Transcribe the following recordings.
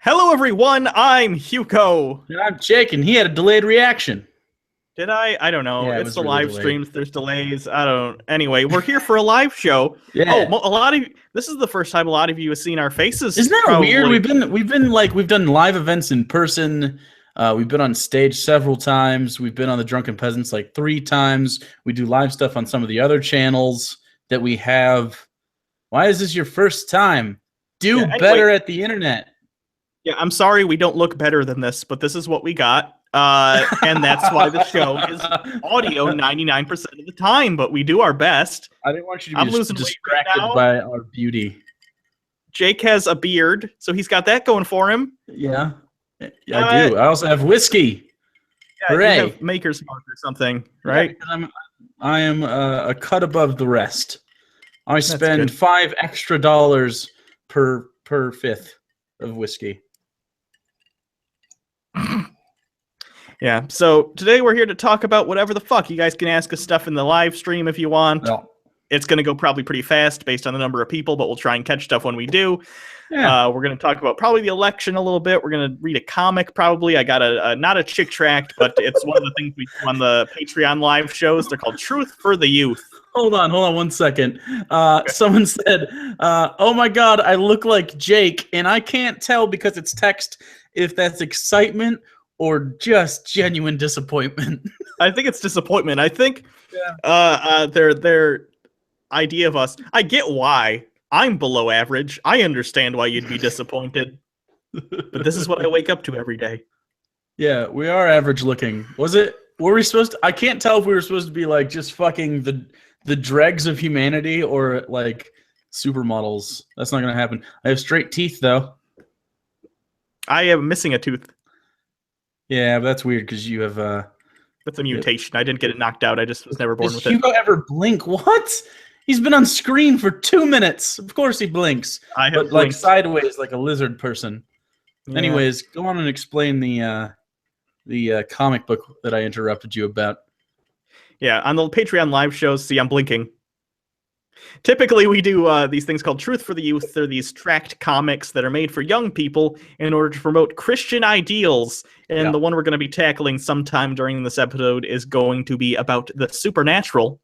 Hello, everyone. I'm Hugo. And I'm Jake, and he had a delayed reaction. Did I? I don't know. Yeah, it It's was the really live delayed. streams. There's delays. I don't. Anyway, we're here for a live show. Yeah. A lot of this is the first time a lot of you have seen our faces. Isn't that probably. weird? We've done live events in person. We've been on stage several times. We've been on the Drunken Peasants like 3 times. We do live stuff on some of the other channels that we have. Why is this your first time? Do better at the internet. Yeah, I'm sorry we don't look better than this, but this is what we got. And that's why the show is audio 99% of the time, but we do our best. I didn't want you to be distracted right by our beauty. Jake has a beard, so he's got that going for him. Yeah, I do. I also have whiskey. Yeah, Hooray. you have Maker's Mark or something, right? Yeah, I am a cut above the rest. I spend $5 extra per fifth of whiskey. Yeah, so today we're here to talk about whatever the fuck. You guys can ask us stuff in the live stream if you want. No. It's going to go probably pretty fast based on the number of people, but we'll try and catch stuff when we do. Yeah. We're going to talk about probably the election a little bit. We're going to read a comic probably. I got not a chick tract, but it's one of the things we do on the Patreon live shows. They're called Truth for the Youth. Hold on 1 second. Someone said, oh my God, I look like Jake, and I can't tell because it's text if that's excitement or just genuine disappointment. I think it's disappointment. I think their idea of us, I get why. I'm below average. I understand why you'd be disappointed. But this is what I wake up to every day. Yeah, we are average looking. Were we supposed to? I can't tell if we were supposed to be like just fucking the dregs of humanity or like supermodels. That's not gonna happen. I have straight teeth though. I am missing a tooth. Yeah, but that's weird because you have That's a mutation. I didn't get it knocked out. I just was never born with it. Does Hugo ever blink? What? He's been on screen for 2 minutes. Of course he blinks. I have but like sideways, like a lizard person. Yeah. Anyways, go on and explain the comic book that I interrupted you about. Yeah, on the Patreon live shows, see, I'm blinking. Typically, we do these things called Truth for the Youth. They're these tracked comics that are made for young people in order to promote Christian ideals. And the one we're going to be tackling sometime during this episode is going to be about the supernatural,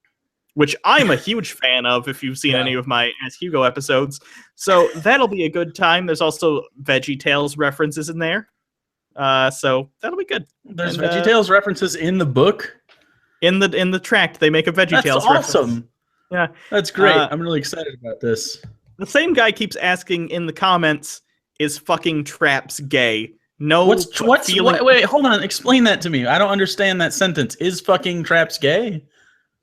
which I'm a huge fan of if you've seen any of my As Hugo episodes. So that'll be a good time. There's also VeggieTales references in there. So that'll be good. There's VeggieTales references in the book? In the tract, they make a VeggieTales reference. That's awesome. Yeah, that's great. I'm really excited about this. The same guy keeps asking in the comments, "Is fucking traps gay?" No. Wait, hold on. Explain that to me. I don't understand that sentence. Is fucking traps gay?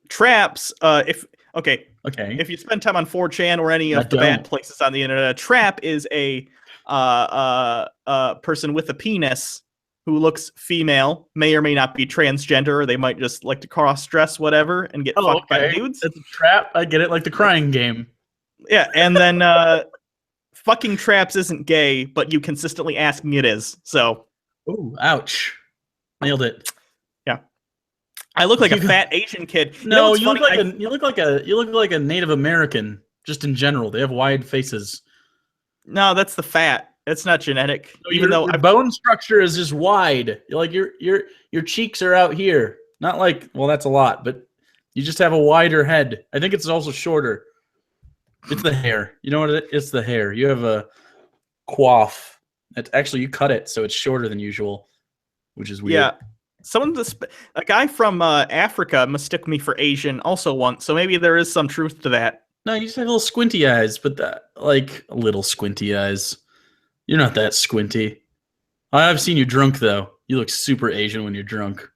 Traps. If you spend time on 4chan or any of the bad places on the internet, a trap is a person with a penis who looks female, may or may not be transgender, or they might just like to cross-dress, whatever, and get fucked by dudes. That's a trap. I get it, like the crying game. Yeah, and then fucking traps isn't gay, but you consistently asking it is. So, ooh, ouch, nailed it. Yeah, I look like a fat Asian kid. No, you look like a Native American. Just in general, they have wide faces. No, that's the fat. It's not genetic. No, even though your bone structure is just wide. You're like your cheeks are out here. Not like, well, that's a lot, but you just have a wider head. I think it's also shorter. It's the hair. You know what it is? It's the hair. You have a coif. It's actually, you cut it so it's shorter than usual, which is weird. Yeah. A guy from Africa mistook me for Asian also once, so maybe there is some truth to that. No, you just have little squinty eyes, but like little squinty eyes. You're not that squinty. I've seen you drunk, though. You look super Asian when you're drunk.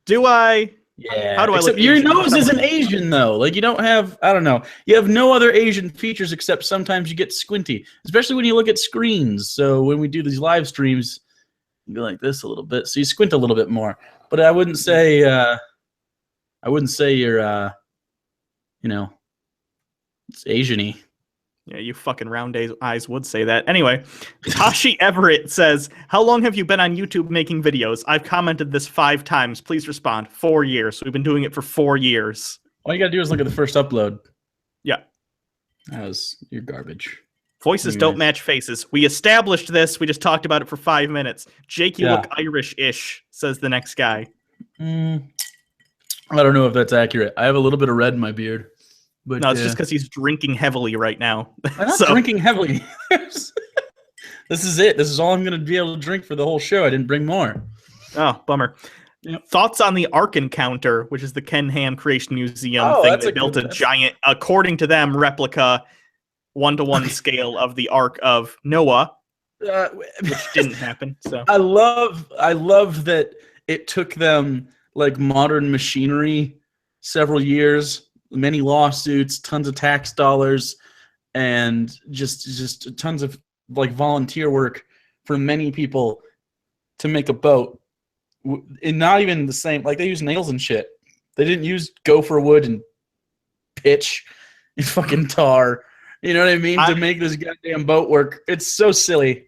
Do I? Yeah. How do I look Your Asian? nose isn't Asian, though. Like, you don't have, I don't know. You have no other Asian features except sometimes you get squinty, especially when you look at screens. So when we do these live streams, you go like this a little bit. So you squint a little bit more. But I wouldn't say you're, it's Asian-y. Yeah, you fucking round eyes would say that. Anyway, Tashi Everett says, "How long have you been on YouTube making videos? I've commented this 5 times. Please respond." 4 years. We've been doing it for 4 years. All you gotta do is look at the first upload. Yeah. You're garbage. Voices don't match faces. We established this. We just talked about it for 5 minutes. Jake, you look Irish-ish, says the next guy. I don't know if that's accurate. I have a little bit of red in my beard. But, no, it's just because he's drinking heavily right now. I'm not drinking heavily. This is it. This is all I'm going to be able to drink for the whole show. I didn't bring more. Oh, bummer. Yep. Thoughts on the Ark Encounter, which is the Ken Ham Creation Museum thing that built a giant, according to them, replica 1-to-1 scale of the Ark of Noah, which didn't happen. So I love that it took them like modern machinery, several years, many lawsuits, tons of tax dollars, and just tons of like volunteer work for many people to make a boat. And not even the same, like they use nails and shit. They didn't use gopher wood and pitch and fucking tar. You know what I mean? To make this goddamn boat work. It's so silly.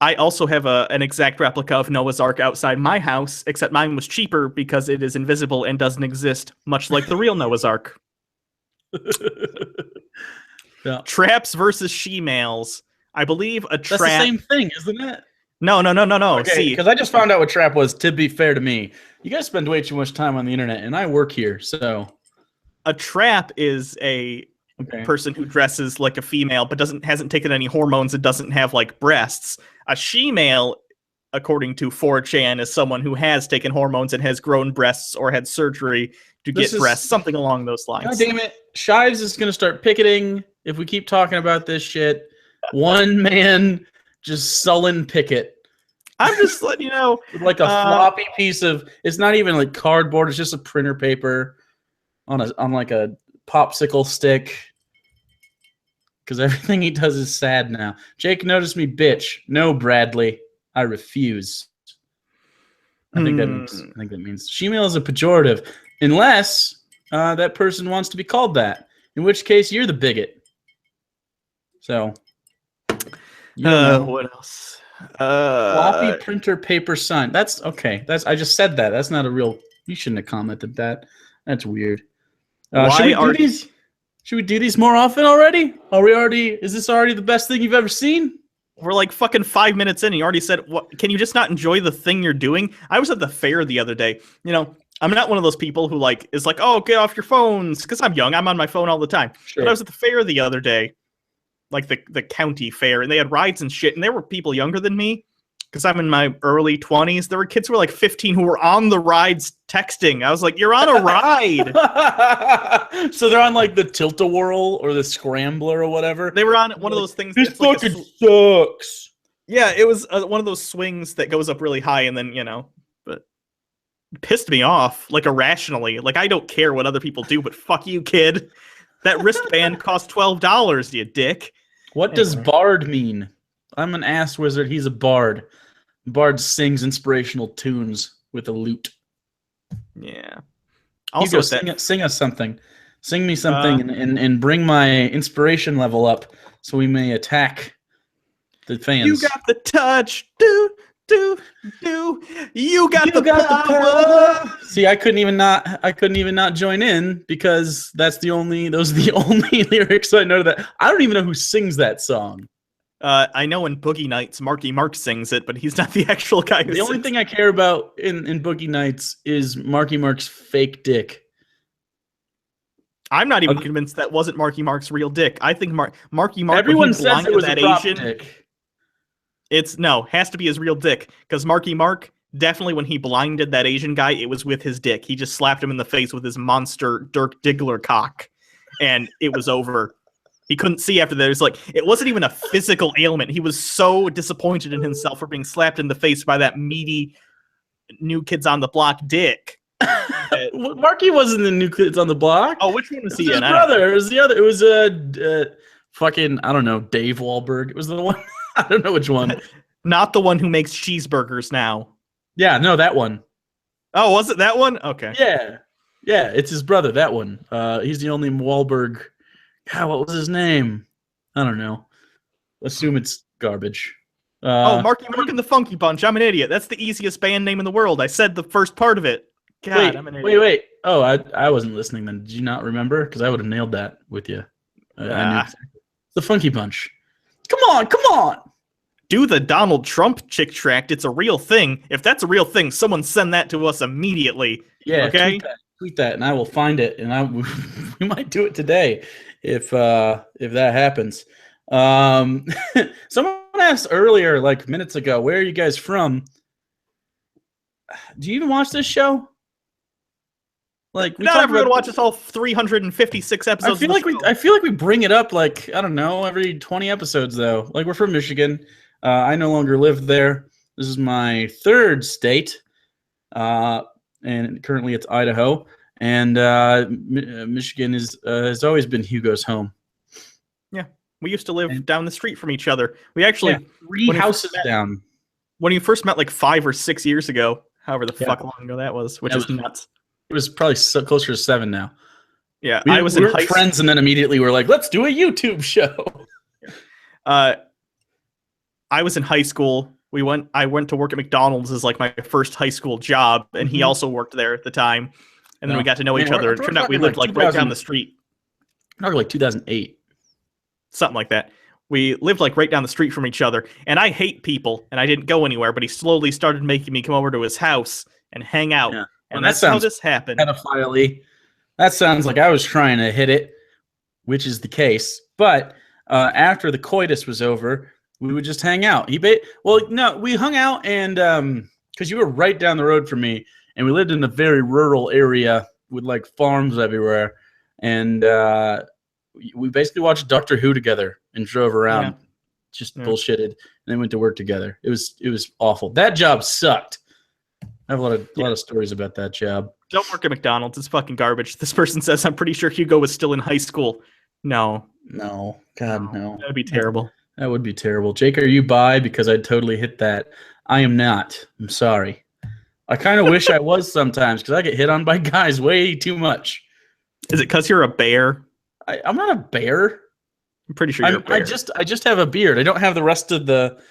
I also have an exact replica of Noah's Ark outside my house, except mine was cheaper because it is invisible and doesn't exist, much like the real Noah's Ark. Yeah. Traps versus she-males. I believe a trap... That's the same thing, isn't it? No. Okay, because I just found out what trap was, to be fair to me. You guys spend way too much time on the internet, and I work here, so... A trap is a person who dresses like a female but hasn't taken any hormones and doesn't have like breasts. A she-male, according to 4chan, is someone who has taken hormones and has grown breasts or had surgery to get breasts, something along those lines. God damn it. Shives is going to start picketing if we keep talking about this shit. One man just sullen picket. I'm just letting you know. Like a floppy piece of, it's not even like cardboard, it's just a printer paper on like a popsicle stick. Because everything he does is sad now. Jake noticed me, bitch. No, Bradley. I refuse. I think that means she-male is a pejorative. Unless that person wants to be called that. In which case, you're the bigot. So. What else? Floppy printer paper sign. That's okay. I just said that. That's not a real. You shouldn't have commented that. That's weird. Should we do these more often already? Is this already the best thing you've ever seen? We're like fucking 5 minutes in and you already said, "What? Can you just not enjoy the thing you're doing?" I was at the fair the other day. You know, I'm not one of those people who is like, "Oh, get off your phones," because I'm young. I'm on my phone all the time. Sure. But I was at the fair the other day, like the county fair, and they had rides and shit, and there were people younger than me, because I'm in my early 20s. There were kids who were like 15 who were on the rides texting. I was like, "You're on a ride." So they're on like the Tilt-A-Whirl or the Scrambler or whatever. They were on one of those things. This fucking sucks. Yeah, it was one of those swings that goes up really high and then, but it pissed me off, like irrationally. Like, I don't care what other people do, but fuck you, kid. That wristband cost $12, you dick. What does bard mean? I'm an ass wizard. He's a bard. Bard sings inspirational tunes with a lute. Yeah. Also, sing us something. Sing me something and bring my inspiration level up so we may attack the fans. You got the touch. Do. You got the power. See, I couldn't even not join in because those are the only lyrics I know that. I don't even know who sings that song. I know in Boogie Nights, Marky Mark sings it, but he's not the actual guy who The only thing I care about in Boogie Nights is Marky Mark's fake dick. I'm not even convinced that wasn't Marky Mark's real dick. I think Marky Mark. Everyone says it was a prop dick. Has to be his real dick, because Marky Mark, definitely when he blinded that Asian guy, it was with his dick. He just slapped him in the face with his monster Dirk Diggler cock, and it was over. He couldn't see after that. It wasn't even a physical ailment. He was so disappointed in himself for being slapped in the face by that meaty New Kids on the Block dick. Marky wasn't the New Kids on the Block. Oh, which one was he in? His brother. It was the other. It was fucking, I don't know, Dave Wahlberg. It was the one. I don't know which one. Not the one who makes cheeseburgers now. Yeah, no, that one. Oh, was it that one? Okay. Yeah, it's his brother, that one. He's the only Wahlberg. God, what was his name? I don't know. Assume it's garbage. Marky Mark and the Funky Bunch. I'm an idiot. That's the easiest band name in the world. I said the first part of it. God, I'm an idiot. Wait. Oh, I wasn't listening then. Did you not remember? Because I would have nailed that with you. I knew the Funky Bunch. Come on. Do the Donald Trump chick tract. It's a real thing. If that's a real thing, someone send that to us immediately. Yeah, okay? Tweet that, and I will find it, and we might do it today if that happens. Someone asked earlier, like minutes ago, where are you guys from? Do you even watch this show? Like, not everyone watches all 356 episodes. I feel like we bring it up like, I don't know, every 20 episodes though. Like, we're from Michigan. I no longer live there. This is my third state, and currently it's Idaho. And Michigan has always been Hugo's home. Yeah, we used to live down the street from each other. We actually 3 houses down. When you first met, like 5 or 6 years ago, however the fuck long ago that was, which is nuts. It was probably closer to 7 now. Yeah, we were friends, and then immediately we're like, let's do a YouTube show. I was in high school. I went to work at McDonald's as like my first high school job, and he also worked there at the time. And then we got to know each other. It turned out we lived like right down the street. Probably like 2008. Something like that. We lived like right down the street from each other. And I hate people, and I didn't go anywhere, but he slowly started making me come over to his house and hang out. Yeah. And that's how this happened. Pedophile-y. That sounds like I was trying to hit it, which is the case. But after the coitus was over, we would just hang out. We hung out, and because you were right down the road from me, and we lived in a very rural area with like farms everywhere, and we basically watched Doctor Who together and drove around, just bullshitted, and then went to work together. It was awful. That job sucked. I have a lot of stories about that job. Don't work at McDonald's. It's fucking garbage. This person says, I'm pretty sure Hugo was still in high school. No. God, no. That'd be terrible. That would be terrible. Jake, are you bi? Because I'd totally hit that. I am not. I'm sorry. I kind of wish I was sometimes, because I get hit on by guys way too much. Is it because you're a bear? I'm not a bear. I'm pretty sure you're a bear. I just have a beard. I don't have the rest of the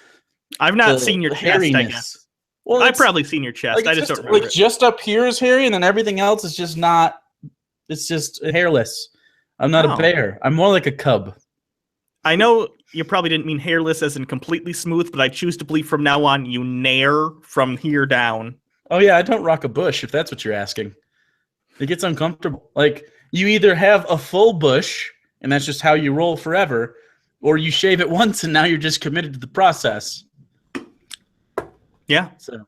I've not seen your chest, I guess. Well, I've probably seen your chest. Like, I just don't remember. Like, just up here is hairy, and then everything else is just not. It's just hairless. I'm not a bear. I'm more like a cub. I know you probably didn't mean hairless as in completely smooth, but I choose to believe from now on you nair from here down. Oh, yeah, I don't rock a bush, if that's what you're asking. It gets uncomfortable. Like, you either have a full bush, and that's just how you roll forever, or you shave it once, and now you're just committed to the process. Yeah. So,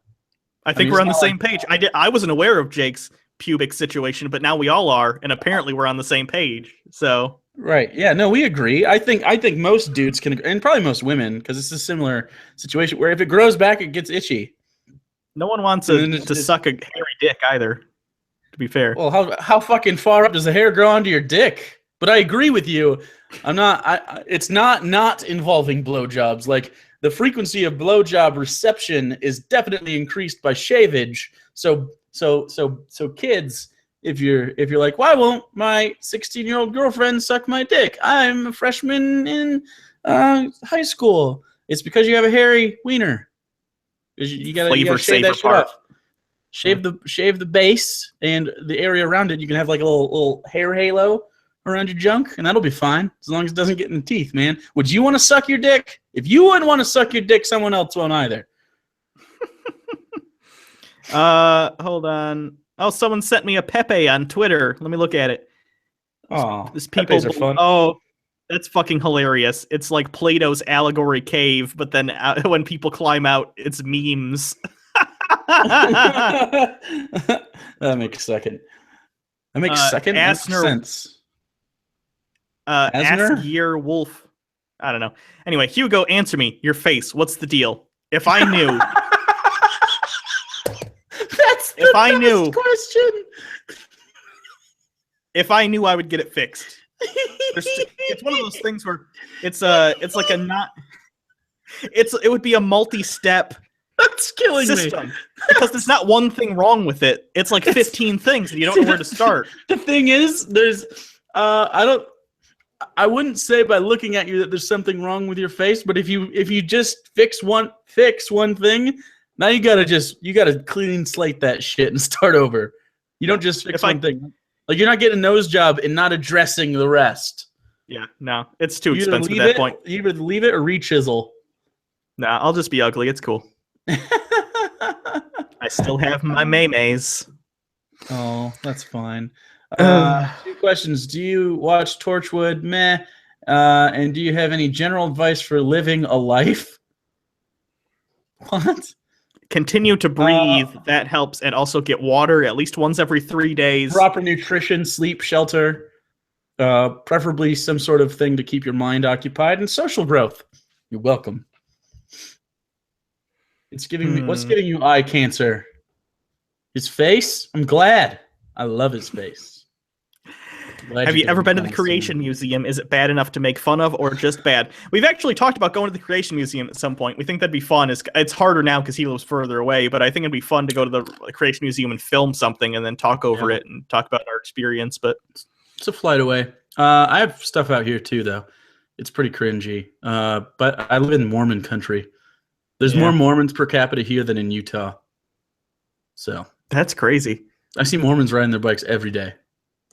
I think we're on the same page. I wasn't aware of Jake's pubic situation, but now we all are, and apparently we're on the same page. So right. Yeah, no, we agree. I think most dudes can, and probably most women, because it's a similar situation where if it grows back, it gets itchy. No one wants to suck a hairy dick either, to be fair. Well, how fucking far up does the hair grow onto your dick? But I agree with you. It's not involving blowjobs. Like, the frequency of blowjob reception is definitely increased by shavage. So kids, if you're like, why won't my 16-year-old girlfriend suck my dick? I'm a freshman in high school. It's because you have a hairy wiener. You gotta shave that shit off. Shave the base and the area around it. You can have like a little hair halo around your junk, and that'll be fine as long as it doesn't get in the teeth, man. Would you want to suck your dick? If you wouldn't want to suck your dick, someone else won't either. Hold on. Oh, someone sent me a Pepe on Twitter. Let me look at it. Oh, this people Pepes are fun. Oh, that's fucking hilarious. It's like Plato's allegory cave, but then when people climb out, it's memes. That makes second. That makes second sense. Ask Year Wolf. I don't know. Anyway, Hugo, answer me. Your face. What's the deal? If I knew. That's the best question. If I knew, I would get it fixed. It's one of those things where it's like a not. It would be a multi-step. That's killing system me. Because there's not one thing wrong with it. It's like 15 things, and you don't know where to start. The thing is, there's I wouldn't say by looking at you that there's something wrong with your face, but if you just fix one thing, now you gotta clean slate that shit and start over. You don't just fix one thing. Like, you're not getting a nose job and not addressing the rest. Yeah, no, it's too You either expensive at leave that it, point. you either leave it or re-chisel. Nah, I'll just be ugly. It's cool. I still have my maymays. Oh, that's fine. Uh, 2 questions. Do you watch Torchwood? Meh. And do you have any general advice for living a life? What? Continue to breathe. That helps, and also get water at least once every 3 days. Proper nutrition, sleep, shelter, preferably some sort of thing to keep your mind occupied, and social growth. You're welcome. It's giving me. What's giving you eye cancer? His face? I'm glad. I love his face. Have you ever been to the Creation Museum? Is it bad enough to make fun of, or just bad? We've actually talked about going to the Creation Museum at some point. We think that'd be fun. It's harder now because he lives further away, but I think it'd be fun to go to the Creation Museum and film something and then talk over it and talk about our experience. But it's a flight away. I have stuff out here too, though. It's pretty cringy. But I live in Mormon country. There's more Mormons per capita here than in Utah. So that's crazy. I see Mormons riding their bikes every day.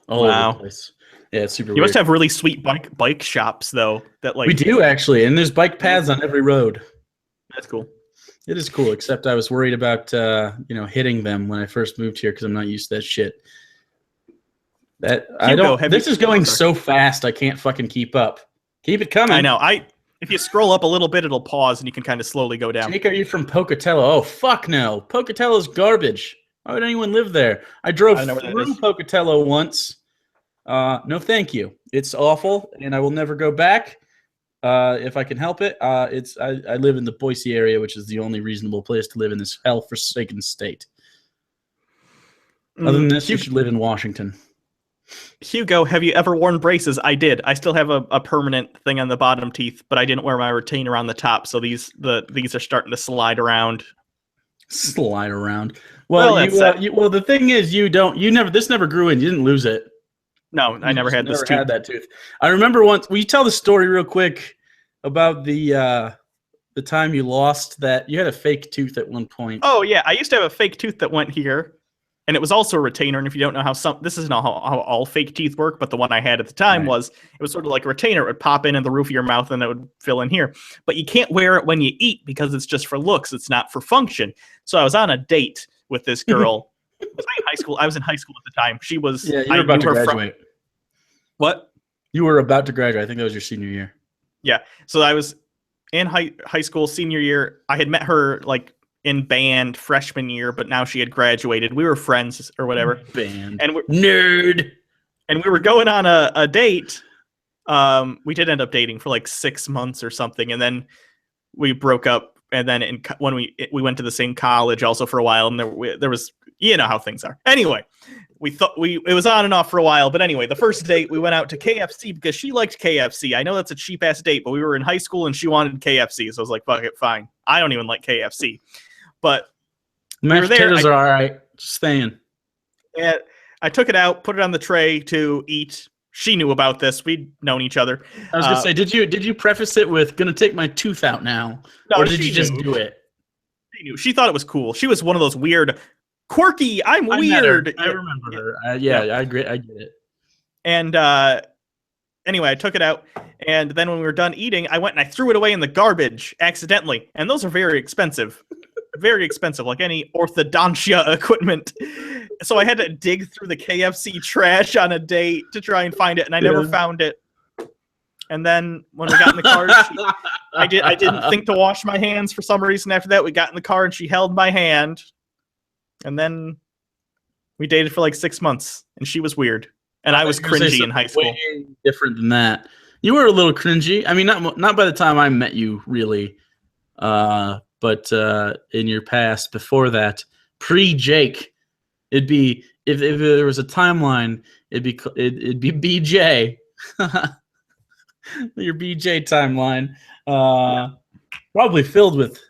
All over the place. Yeah, it's super weird. You must have really sweet bike shops, though. That like we do actually, and there's bike paths on every road. That's cool. It is cool, except I was worried about hitting them when I first moved here because I'm not used to that shit. This is going so fast I can't fucking keep up. Keep it coming. I know. If you scroll up a little bit, it'll pause and you can kind of slowly go down. Jake, are you from Pocatello? Oh fuck no. Pocatello's garbage. Why would anyone live there? I drove through Pocatello once. No, thank you. It's awful, and I will never go back if I can help it. I live in the Boise area, which is the only reasonable place to live in this hell-forsaken state. Other than this, you should live in Washington. Hugo, have you ever worn braces? I did. I still have a permanent thing on the bottom teeth, but I didn't wear my retainer on the top, so these are starting to slide around. Slide around. Well, the thing is, this never grew in. You didn't lose it. No, I never had this tooth. Had that tooth. I remember once. Will you tell the story real quick about the time you lost that? You had a fake tooth at one point. Oh yeah, I used to have a fake tooth that went here, and it was also a retainer. And if you don't know this isn't how all fake teeth work, but the one I had at the time was sort of like a retainer. It would pop in the roof of your mouth, and it would fill in here. But you can't wear it when you eat because it's just for looks. It's not for function. So I was on a date with this girl. Was I in high school? I was in high school at the time. She was. Yeah, you were about to graduate. What? You were about to graduate. I think that was your senior year. Yeah. So I was in high school senior year. I had met her like in band freshman year, but now she had graduated. We were friends or whatever. Band. And nerd. And we were going on a date. We did end up dating for like 6 months or something, and then we broke up. And then when we went to the same college also for a while, and there was, you know how things are. Anyway, we thought it was on and off for a while, but anyway, the first date we went out to KFC because she liked KFC. I know that's a cheap ass date, but we were in high school and she wanted KFC, so I was like, fuck it, fine. I don't even like KFC, but mashed potatoes are all right. Just saying. Yeah, I took it out, put it on the tray to eat. She knew about this. We'd known each other. I was gonna say, did you preface it with "gonna take my tooth out now," or did you just do it? She knew. She thought it was cool. She was one of those weird, quirky. I'm weird. I remember her. I agree. I get it. And anyway, I took it out, and then when we were done eating, I went and I threw it away in the garbage accidentally, and those are very expensive. Very expensive, like any orthodontia equipment. So I had to dig through the KFC trash on a date to try and find it, and I never found it. And then when we got in the car, I didn't think to wash my hands for some reason. After that, we got in the car and she held my hand, and then we dated for like 6 months, and she was weird, and I was cringy in high school. Way different than that. You were a little cringy. I mean, not by the time I met you, really. But in your past, before that, pre-Jake, it'd be if there was a timeline, it'd be BJ, your BJ timeline, probably filled with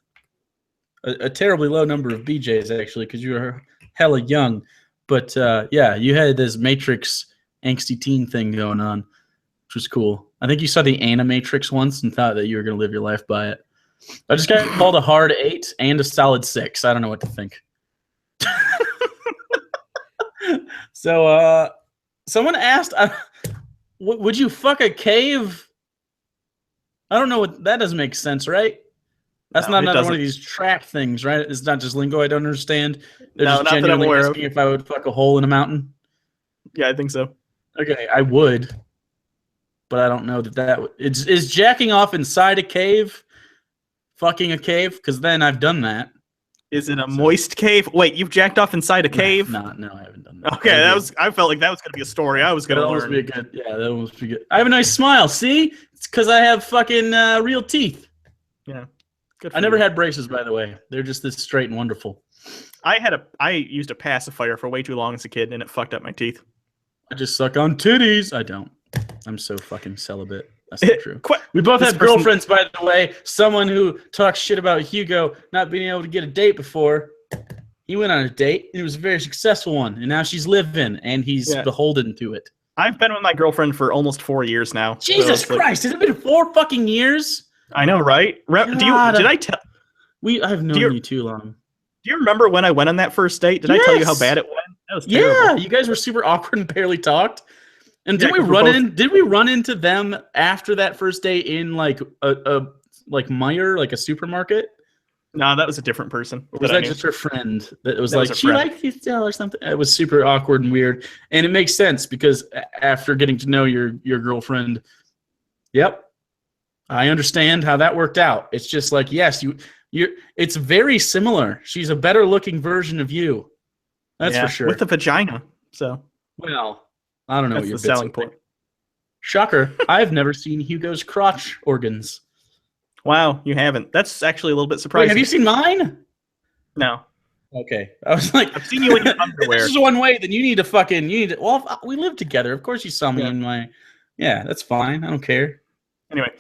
a terribly low number of BJs actually, because you were hella young. But yeah, you had this Matrix angsty teen thing going on, which was cool. I think you saw the Animatrix once and thought that you were gonna live your life by it. I just got called a hard 8 and a solid 6. I don't know what to think. So, someone asked, Would you fuck a cave? I don't know what that doesn't make sense, right? That's No, not it another one doesn't. of these trap things, right? It's not just lingo I don't understand. They're No, just not that I'm genuinely aware of. asking if I would fuck a hole in a mountain. Yeah, I think so. Okay, I would, but I don't know that is jacking off inside a cave, fucking a cave, because then I've done that. Is it a moist cave? Wait, you've jacked off inside a cave? No, I haven't done that. Okay, I felt like that was gonna be a story I was gonna That learn. must be a good. Yeah, that must be good. I have a nice smile. See, it's because I have fucking real teeth. Yeah, good. I never had braces, by the way. They're just this straight and wonderful. I used a pacifier for way too long as a kid, and it fucked up my teeth. I just suck on titties. I don't. I'm so fucking celibate. That's not true. We both This have person- girlfriends, by the way. Someone who talks shit about Hugo not being able to get a date before. He went on a date, and it was a very successful one. And now she's living, and he's beholden to it. I've been with my girlfriend for almost 4 years now. Jesus so Christ! Has it been 4 fucking years? I know, right? Did I tell? I've known you too long. Do you remember when I went on that first date? Did I tell you how bad it went? That was terrible. Yeah, you guys were super awkward and barely talked. And did we run into them after that first date in like a Meijer, like a supermarket? No, that was a different person. Or was that just her friend that was that like, was she likes you still or something? It was super awkward and weird. And it makes sense because after getting to know your girlfriend, yep, I understand how that worked out. It's just like, yes, it's very similar. She's a better looking version of you. That's for sure. With a vagina. So, well, I don't know what your the selling point. Shocker. I've never seen Hugo's crotch organs. Wow, you haven't. That's actually a little bit surprising. Wait, have you seen mine? No. Okay. I was like, I've seen you in your underwear. This is one way, then you need to well, we live together. Of course you saw me in my that's fine. I don't care. Anyway,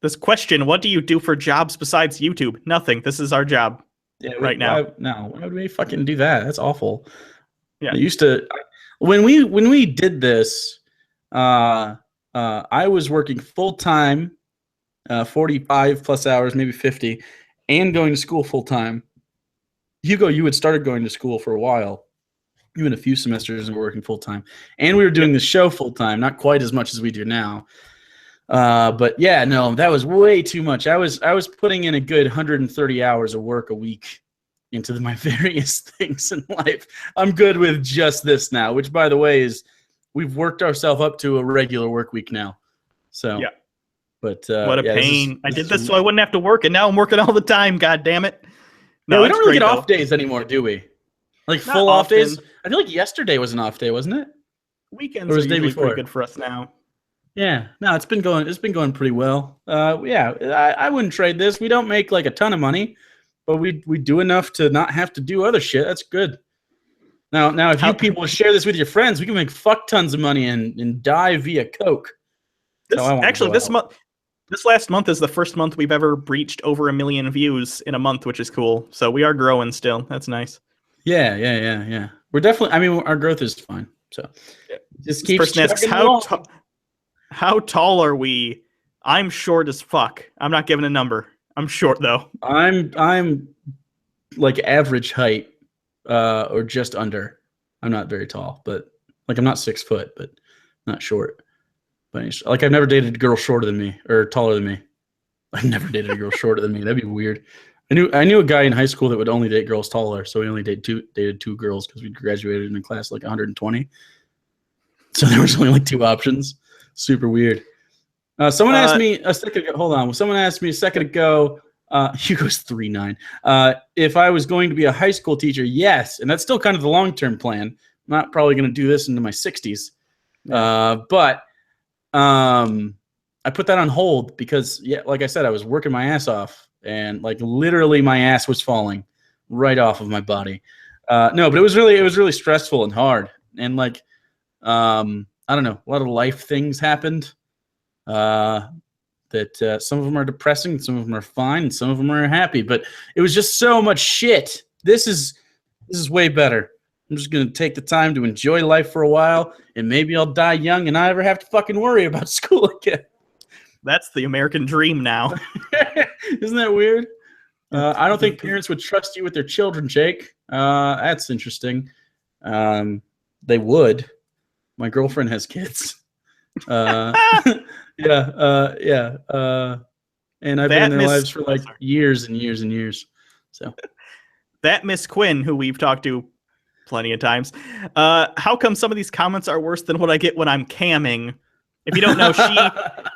this question, what do you do for jobs besides YouTube? Nothing. This is our job right now. No, why would we fucking do that? That's awful. Yeah. I used to when we did this, I was working full time, 45 plus hours, maybe 50, and going to school full time. Hugo, you had started going to school for a while. You in a few semesters and were working full time, and we were doing the show full time, not quite as much as we do now. But yeah, no, that was way too much. I was putting in a good 130 hours of work a week into my various things in life. I'm good with just this now, which by the way is we've worked ourselves up to a regular work week now. So yeah. But what a pain. I did this so I wouldn't have to work, and now I'm working all the time, god damn it. No, we don't really get off days anymore, do we? Like Not full off days? often. I feel like yesterday was an off day, wasn't it? Weekends Or was are the day usually before? pretty good for us now. Yeah, no, it's been going pretty well. I wouldn't trade this. We don't make like a ton of money, but we do enough to not have to do other shit. That's good. Now if you people share this with your friends, we can make fuck tons of money and die via coke. This last month is the first month we've ever breached over 1 million views in a month, which is cool. So we are growing still. That's nice. Yeah. We're definitely. I mean, our growth is fine. So just keep. How tall are we? I'm short as fuck. I'm not giving a number. I'm short though. I'm like average height, or just under. I'm not very tall, but like I'm not 6 foot, but not short. But like I've never dated a girl shorter than me or taller than me. I've never dated a girl shorter than me. That'd be weird. I knew a guy in high school that would only date girls taller, so we only dated two girls because we graduated in a class like 120. So there was only like 2 options. Super weird. Someone asked me a second ago. Hold on. Someone asked me a second ago. Hugo's 3'9". If I was going to be a high school teacher, yes, and that's still kind of the long-term plan. I'm not probably going to do this into my 60s, but I put that on hold because, like I said, I was working my ass off, and like literally my ass was falling right off of my body. No, but it was really stressful and hard, and like I don't know, a lot of life things happened. That some of them are depressing, some of them are fine, and some of them are happy. But it was just so much shit. This is way better. I'm just gonna take the time to enjoy life for a while, and maybe I'll die young and not ever have to fucking worry about school again. That's the American dream now. Isn't that weird? I don't think parents would trust you with their children, Jake. That's interesting. They would. My girlfriend has kids. Yeah. And I've been in their lives for like years and years and years. So that Miss Quinn, who we've talked to plenty of times, how come some of these comments are worse than what I get when I'm camming? If you don't know,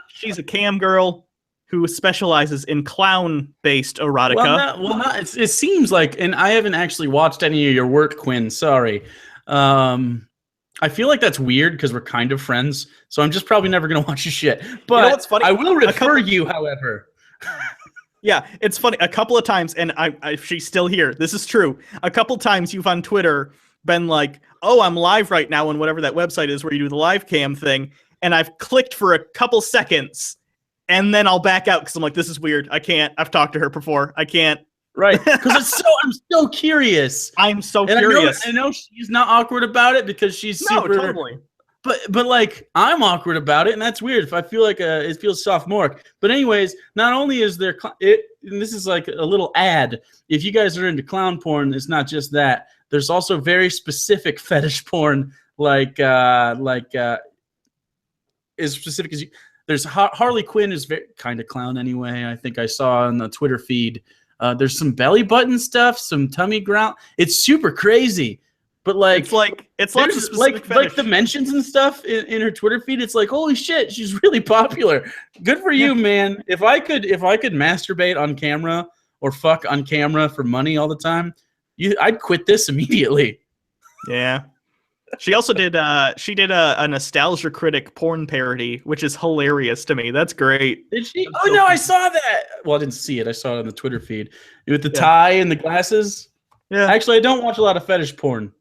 she's a cam girl who specializes in clown-based erotica. It seems like, and I haven't actually watched any of your work, Quinn. Sorry. I feel like that's weird because we're kind of friends, so I'm just probably never going to watch your shit. But you know what's funny? I will refer you, however. Yeah, it's funny. A couple of times, and she's still here. This is true. A couple times you've on Twitter been like, oh, I'm live right now on whatever that website is where you do the live cam thing, and I've clicked for a couple seconds, and then I'll back out because I'm like, this is weird. I can't. I've talked to her before. I can't. Right, because I'm so curious. I'm so curious. I know she's not awkward about it because she's super. No, totally. But like I'm awkward about it, and that's weird. If I feel like it feels sophomoric. But anyways, not only is there and this is like a little ad. If you guys are into clown porn, it's not just that. There's also very specific fetish porn, like as specific as you. There's Harley Quinn is very kind of clown anyway. I think I saw on the Twitter feed. There's some belly button stuff, some tummy ground. It's super crazy, but like it's like the mentions and stuff in her Twitter feed. It's like, holy shit, she's really popular. Good for you, man. If I could masturbate on camera or fuck on camera for money all the time, I'd quit this immediately. Yeah. She also did a Nostalgia Critic porn parody, which is hilarious to me. That's great. Did she? Oh no, I saw that. Well, I didn't see it. I saw it on the Twitter feed with the tie and the glasses. Yeah. Actually, I don't watch a lot of fetish porn.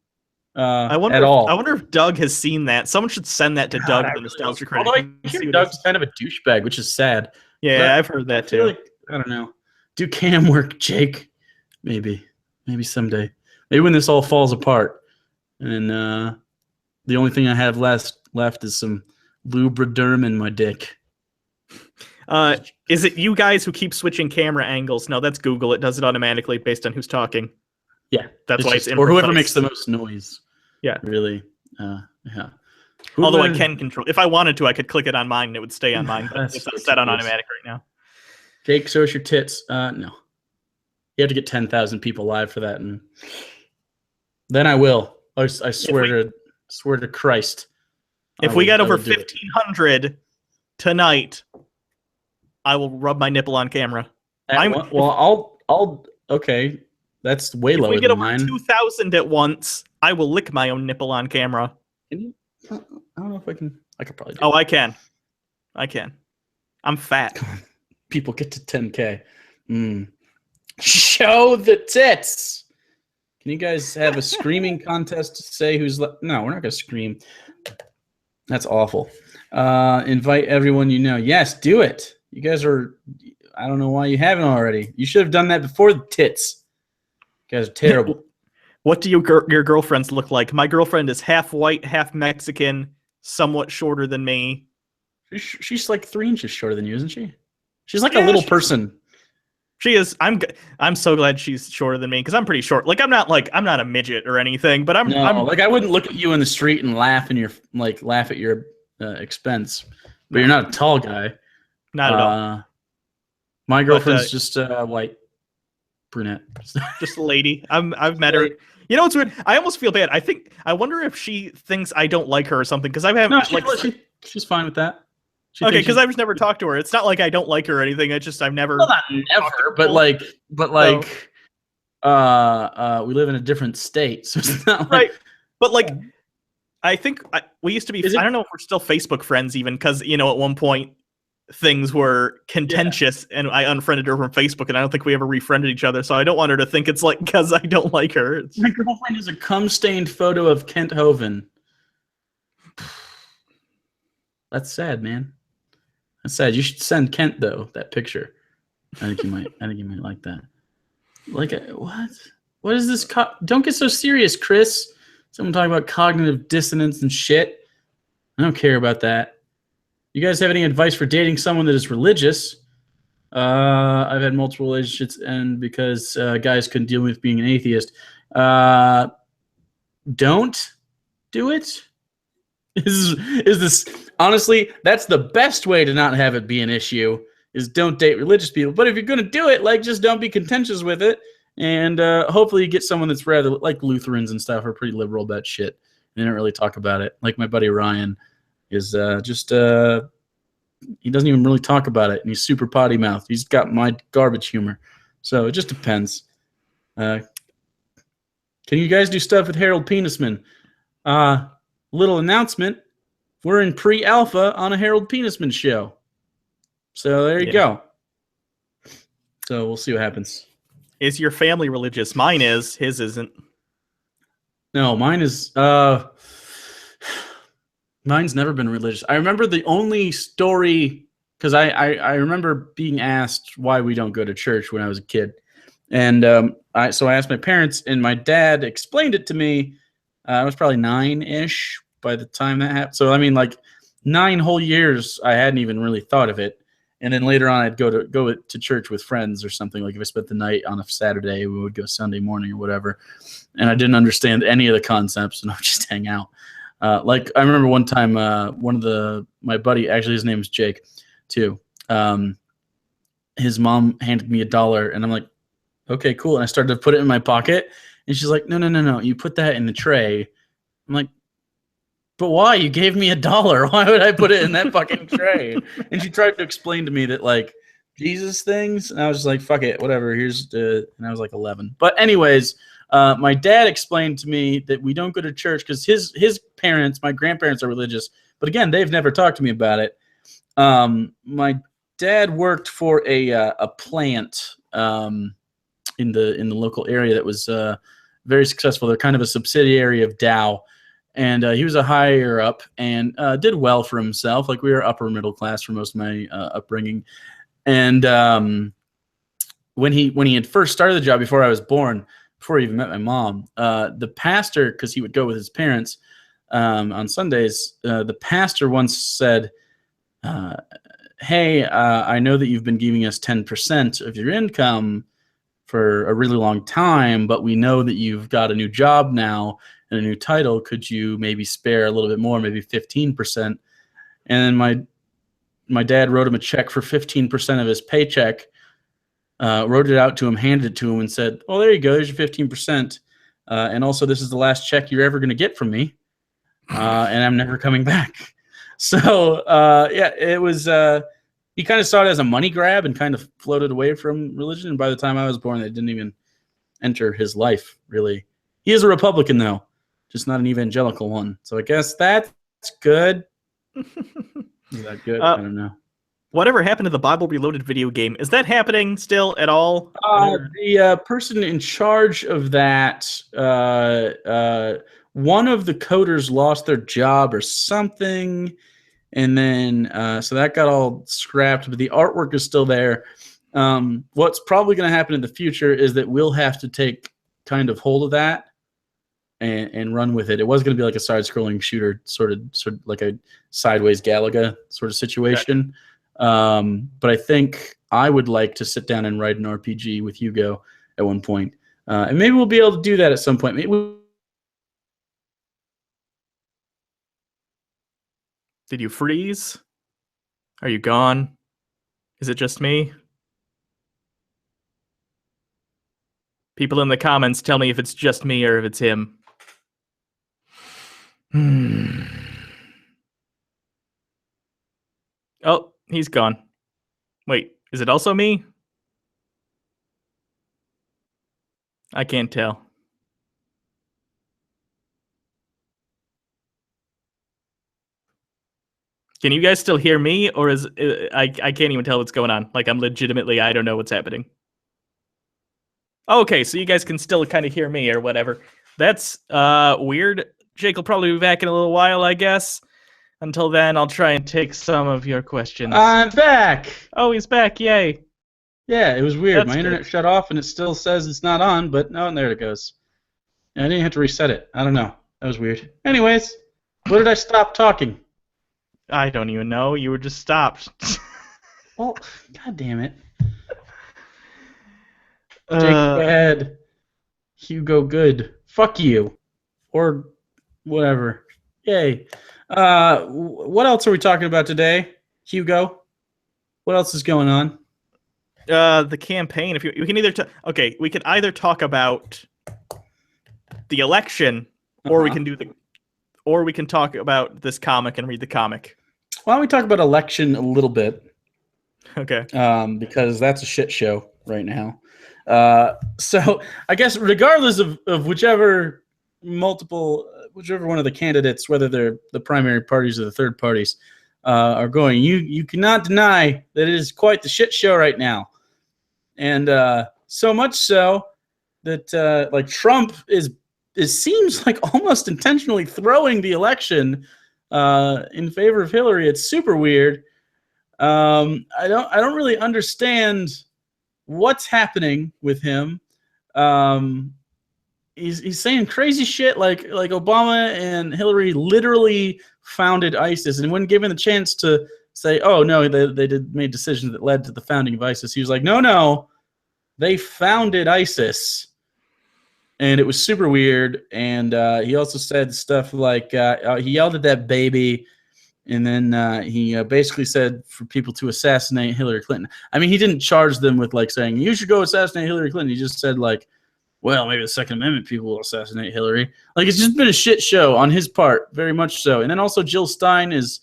I wonder if Doug has seen that. Someone should send that to Doug, the Nostalgia Critic. Although I hear Doug's kind of a douchebag, which is sad. Yeah, I've heard that too. I don't know. Do cam work, Jake? Maybe someday. Maybe when this all falls apart. And the only thing I have left is some lubriderm in my dick. Is it you guys who keep switching camera angles? No, that's Google. It does it automatically based on who's talking. Yeah, that's why it's or whoever makes the most noise. Yeah, really. Yeah. Although I can control. If I wanted to, I could click it on mine and it would stay on mine. But it's set on automatic right now. Jake, show us your tits. No. You have to get 10,000 people live for that, and then I will. I swear to Christ. If we get over 1,500 tonight, I will rub my nipple on camera. I'll okay. That's way lower than mine. If we get over 2,000 at once, I will lick my own nipple on camera. Can you? I don't know if I can. I could probably do Oh, it. I can. I'm fat. People get to 10K. Show the tits. Can you guys have a screaming contest to say who's no, we're not going to scream. That's awful. Invite everyone you know. Yes, do it. You guys are, I don't know why you haven't already. You should have done that before the tits. You guys are terrible. What do your girlfriends look like? My girlfriend is half white, half Mexican, somewhat shorter than me. She's like 3 inches shorter than you, isn't she? She's like a little person. She is. I'm so glad she's shorter than me because I'm pretty short. Like I'm not a midget or anything, but I'm like I wouldn't look at you in the street and laugh at your expense. But you're not a tall guy. Not at all. My girlfriend's just white, brunette, just a lady. I've met her. You know what's weird? I almost feel bad. I wonder if she thinks I don't like her or something because I haven't. No, she's fine with that. Okay, because I've just never talked to her. It's not like I don't like her or anything. It's just I've never. Well, not never, but we live in a different state, so it's not like, right. But like, I think we used to be. I don't know if we're still Facebook friends even because at one point things were contentious and I unfriended her from Facebook and I don't think we ever refriended each other. So I don't want her to think it's like because I don't like her. My girlfriend is a cum-stained photo of Kent Hovind. That's sad, man. That's sad. You should send Kent though that picture. I think you might like that. Like what? What is this? Don't get so serious, Chris. Someone talking about cognitive dissonance and shit. I don't care about that. You guys have any advice for dating someone that is religious? I've had multiple relationships, and because guys couldn't deal with being an atheist, don't do it. Is this honestly? That's the best way to not have it be an issue. Is don't date religious people. But if you're gonna do it, like just don't be contentious with it, and hopefully you get someone that's rather like Lutherans and stuff are pretty liberal about shit. They don't really talk about it. Like my buddy Ryan is he doesn't even really talk about it, and he's super potty mouthed. He's got my garbage humor, so it just depends. Can you guys do stuff with Harold Penisman? Little announcement: we're in pre-alpha on a Harold Penisman show. So there you go. So we'll see what happens. Is your family religious? Mine is. His isn't. No, mine is. Mine's never been religious. I remember the only story, because I remember being asked why we don't go to church when I was a kid. And so I asked my parents, and my dad explained it to me. I was probably 9-ish by the time that happened. So, I mean, like 9 whole years, I hadn't even really thought of it. And then later on, I'd go to church with friends or something. Like if I spent the night on a Saturday, we would go Sunday morning or whatever. And I didn't understand any of the concepts, and I would just hang out. Like I remember one time, my buddy, actually his name is Jake, too. His mom handed me $1, and I'm like, okay, cool. And I started to put it in my pocket, and she's like, no, you put that in the tray. I'm like, but why? You gave me $1. Why would I put it in that fucking tray? And she tried to explain to me that like Jesus things, and I was just like, fuck it, whatever. And I was like 11. But anyways. My dad explained to me that we don't go to church because his parents, my grandparents, are religious. But again, they've never talked to me about it. My dad worked for a plant in the local area that was very successful. They're kind of a subsidiary of Dow. And he was a higher up and did well for himself. Like we were upper middle class for most of my upbringing. And when he had first started the job before I was born, before I even met my mom, the pastor, because he would go with his parents on Sundays, the pastor once said, hey, I know that you've been giving us 10% of your income for a really long time, but we know that you've got a new job now and a new title. Could you maybe spare a little bit more, maybe 15%? And then my dad wrote him a check for 15% of his paycheck, wrote it out to him, handed it to him, and said, well, there you go. There's your 15%. And also, this is the last check you're ever going to get from me. And I'm never coming back. So, yeah, it was he kind of saw it as a money grab and kind of floated away from religion. And by the time I was born, it didn't even enter his life, really. He is a Republican, though, just not an evangelical one. So I guess that's good. Is that good? I don't know. Whatever happened to the Bible Reloaded video game? Is that happening still at all? The person in charge of that, one of the coders lost their job or something, and then so that got all scrapped, but the artwork is still there. What's probably going to happen in the future is that we'll have to take kind of hold of that and run with it. It was going to be like a side-scrolling shooter, sort of like a sideways Galaga sort of situation. Okay. But I think I would like to sit down and write an RPG with Hugo at one point. And maybe we'll be able to do that at some point. Did you freeze? Are you gone? Is it just me? People in the comments tell me if it's just me or if it's him. Oh, he's gone. Wait, is it also me? I can't tell. Can you guys still hear me, or is I can't even tell what's going on? Like I'm legitimately, I don't know what's happening. Okay, so you guys can still kind of hear me or whatever. That's weird. Jake will probably be back in a little while, I guess. Until then, I'll try and take some of your questions. I'm back! Oh, he's back, yay. Yeah, it was weird. That's my good. internet shut off and it still says it's not on, but no, and there it goes. I didn't have to reset it. I don't know. That was weird. Anyways, where did I stop talking? I don't even know. You were just stopped. Well, god damn it. Jake bad. Hugo good. Fuck you. Or whatever. Yay. What else are we talking about today, Hugo? What else is going on? The campaign. If we can either we could either talk about the election, or we can talk about this comic and read the comic. Why don't we talk about election a little bit? Okay. Because that's a shit show right now. So I guess regardless of whichever one of the candidates, whether they're the primary parties or the third parties, are going, you cannot deny that it is quite the shit show right now. And so much so that like Trump seems like almost intentionally throwing the election in favor of Hillary. It's super weird. I don't really understand what's happening with him. He's saying crazy shit like Obama and Hillary literally founded ISIS, and when given the chance to say, "Oh no, they made decisions that led to the founding of ISIS," he was like, "No, they founded ISIS." And it was super weird. And he also said stuff like he yelled at that baby, and then he basically said for people to assassinate Hillary Clinton. I mean, he didn't charge them with like saying you should go assassinate Hillary Clinton. He just said like, well, maybe the Second Amendment people will assassinate Hillary. Like, it's just been a shit show on his part, very much so. And then also Jill Stein is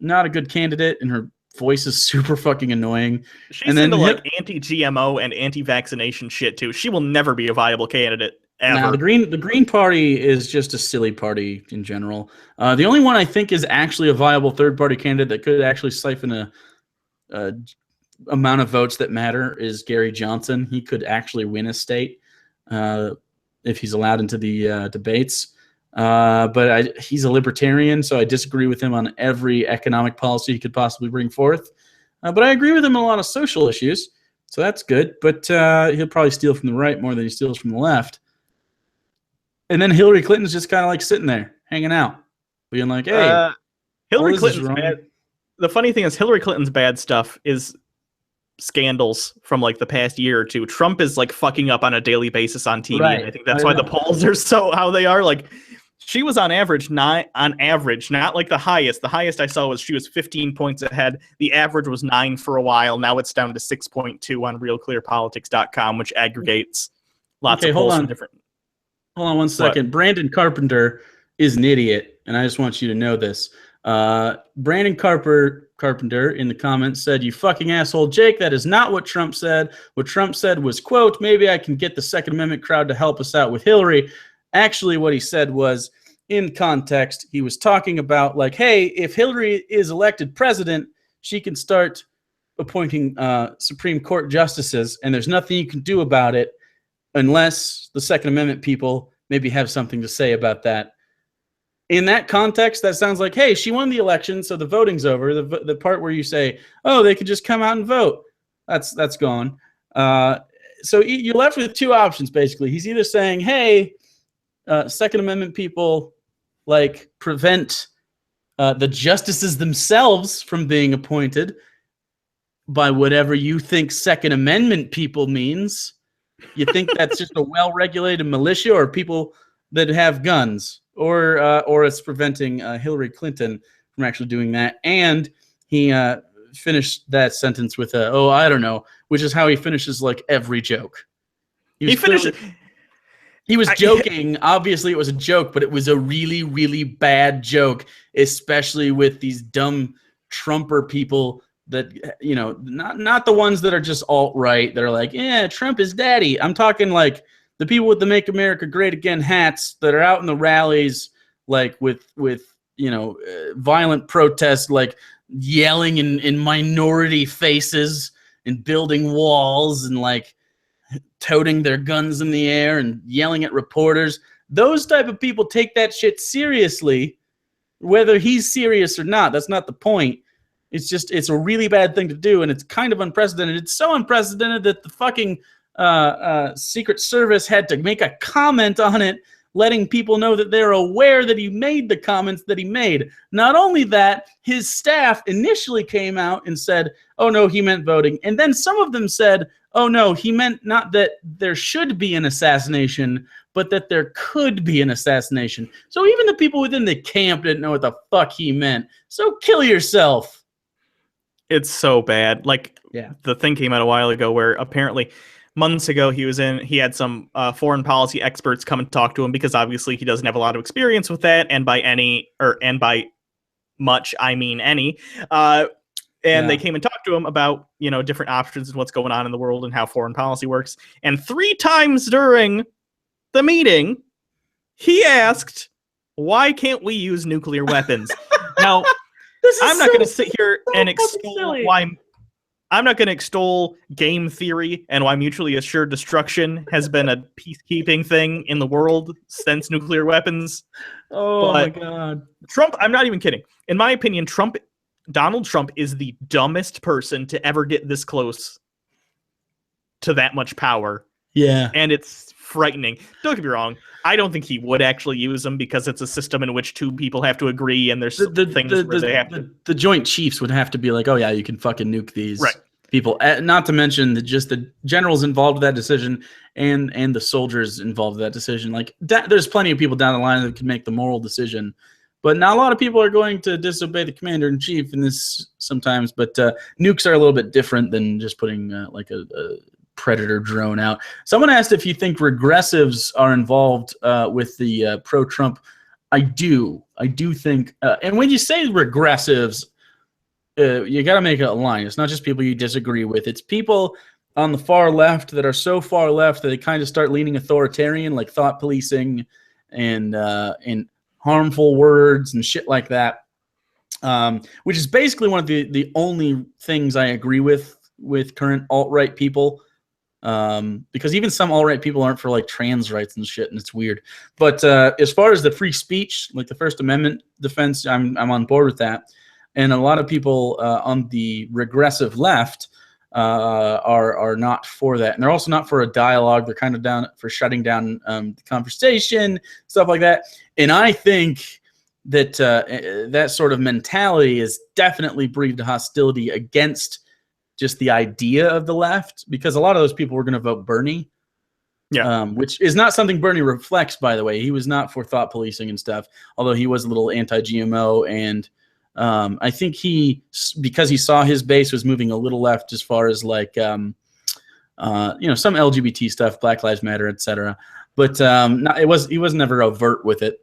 not a good candidate, and her voice is super fucking annoying. She's into like anti-GMO and anti-vaccination shit too. She will never be a viable candidate ever. Now, the Green Party is just a silly party in general. The only one I think is actually a viable third party candidate that could actually siphon a amount of votes that matter is Gary Johnson. He could actually win a state if he's allowed into the debates. But he's a libertarian, so I disagree with him on every economic policy he could possibly bring forth. But I agree with him on a lot of social issues, so that's good. But he'll probably steal from the right more than he steals from the left. And then Hillary Clinton's just kind of like sitting there, hanging out, being like, hey, Hillary Clinton's bad. The funny thing is Hillary Clinton's bad stuff is scandals from like the past year or two. Trump is like fucking up on a daily basis on TV. Right. And I think that's why the polls are so how they are. Like, she was on average, not like the highest. The highest I saw was she was 15 points ahead. The average was 9 for a while. Now it's down to 6.2 on realclearpolitics.com, which aggregates lots of polls from different. Hold on one second. What? Brandon Carpenter is an idiot, and I just want you to know this. Brandon Carpenter in the comments said, "You fucking asshole, Jake. That is not what Trump said. What Trump said was, quote, maybe I can get the Second Amendment crowd to help us out with Hillary." Actually, what he said was, in context, he was talking about like, hey, if Hillary is elected president, she can start appointing Supreme Court justices, and there's nothing you can do about it unless the Second Amendment people maybe have something to say about that. In that context, that sounds like, hey, she won the election, so the voting's over. The part where you say, oh, they could just come out and vote, that's gone. So you're left with two options, basically. He's either saying, hey, Second Amendment people like prevent the justices themselves from being appointed by whatever you think Second Amendment people means. You think that's just a well-regulated militia or people that have guns, or it's preventing Hillary Clinton from actually doing that. And he finished that sentence with "oh, I don't know," which is how he finishes like every joke. He was joking. Obviously, it was a joke, but it was a really, really bad joke, especially with these dumb Trumper people that, you know, not the ones that are just alt-right. That are like, yeah, Trump is daddy. I'm talking like the people with the Make America Great Again hats that are out in the rallies, like with you know, violent protests, like yelling in minority faces and building walls and like toting their guns in the air and yelling at reporters. Those type of people take that shit seriously, whether he's serious or not. That's not the point. It's a really bad thing to do, and it's kind of unprecedented. It's so unprecedented that the fucking Secret Service had to make a comment on it, letting people know that they're aware that he made the comments that he made. Not only that, his staff initially came out and said, oh, no, he meant voting. And then some of them said, oh no, he meant not that there should be an assassination, but that there could be an assassination. So even the people within the camp didn't know what the fuck he meant. So kill yourself. It's so bad. Like, Yeah. the thing came out a while ago where apparently months ago he had some foreign policy experts come and talk to him, because obviously he doesn't have a lot of experience with that, and by much I mean any. And they came and talked to him about, different options and what's going on in the world and how foreign policy works. And 3 times during the meeting, he asked, "Why can't we use nuclear weapons?" Now, I'm not going to sit here and extol why. I'm not going to extol game theory and why mutually assured destruction has been a peacekeeping thing in the world since nuclear weapons. Oh my God. Trump, I'm not even kidding. In my opinion, Donald Trump is the dumbest person to ever get this close to that much power. Yeah. And it's frightening. Don't get me wrong. I don't think he would actually use them, because it's a system in which 2 people have to agree, and there's things where they have to. The Joint Chiefs would have to be like, oh yeah, you can fucking nuke these people. Not to mention just the generals involved with that decision and the soldiers involved with that decision. Like there's plenty of people down the line that can make the moral decision, but not a lot of people are going to disobey the commander in chief in this sometimes. But nukes are a little bit different than just putting like a Predator drone out. Someone asked if you think regressives are involved with the pro-Trump. I do think, and when you say regressives, you got to make a line. It's not just people you disagree with. It's people on the far left that are so far left that they kind of start leaning authoritarian, like thought policing and harmful words and shit like that, which is basically one of the only things I agree with current alt-right people. Because even some alt-right people aren't for like trans rights and shit, and it's weird. But as far as the free speech, like the First Amendment defense, I'm on board with that. And a lot of people on the regressive left are not for that, and they're also not for a dialogue. They're kind of down for shutting down the conversation, stuff like that. And I think that that sort of mentality is definitely breathed hostility against just the idea of the left, because a lot of those people were going to vote Bernie, which is not something Bernie reflects, by the way. He was not for thought policing and stuff, although he was a little anti-GMO, and I think because he saw his base was moving a little left as far as like, some LGBT stuff, Black Lives Matter, etc. But he was never overt with it,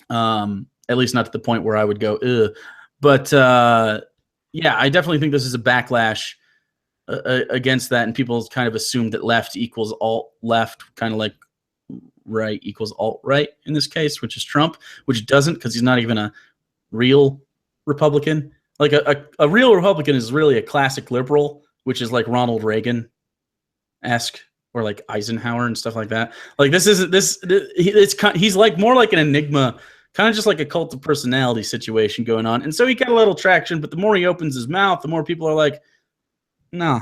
at least not to the point where I would go, ugh. But yeah, I definitely think this is a backlash against that, and people kind of assume that left equals alt-left, kind of like right equals alt-right in this case, which is Trump, which doesn't, because he's not even a real Republican. Like a real Republican is really a classic liberal, which is like Ronald Reagan-esque, or like Eisenhower and stuff like that. Like he's like more like an enigma, kind of just like a cult of personality situation going on. And so he got a little traction, but the more he opens his mouth, the more people are like, nah.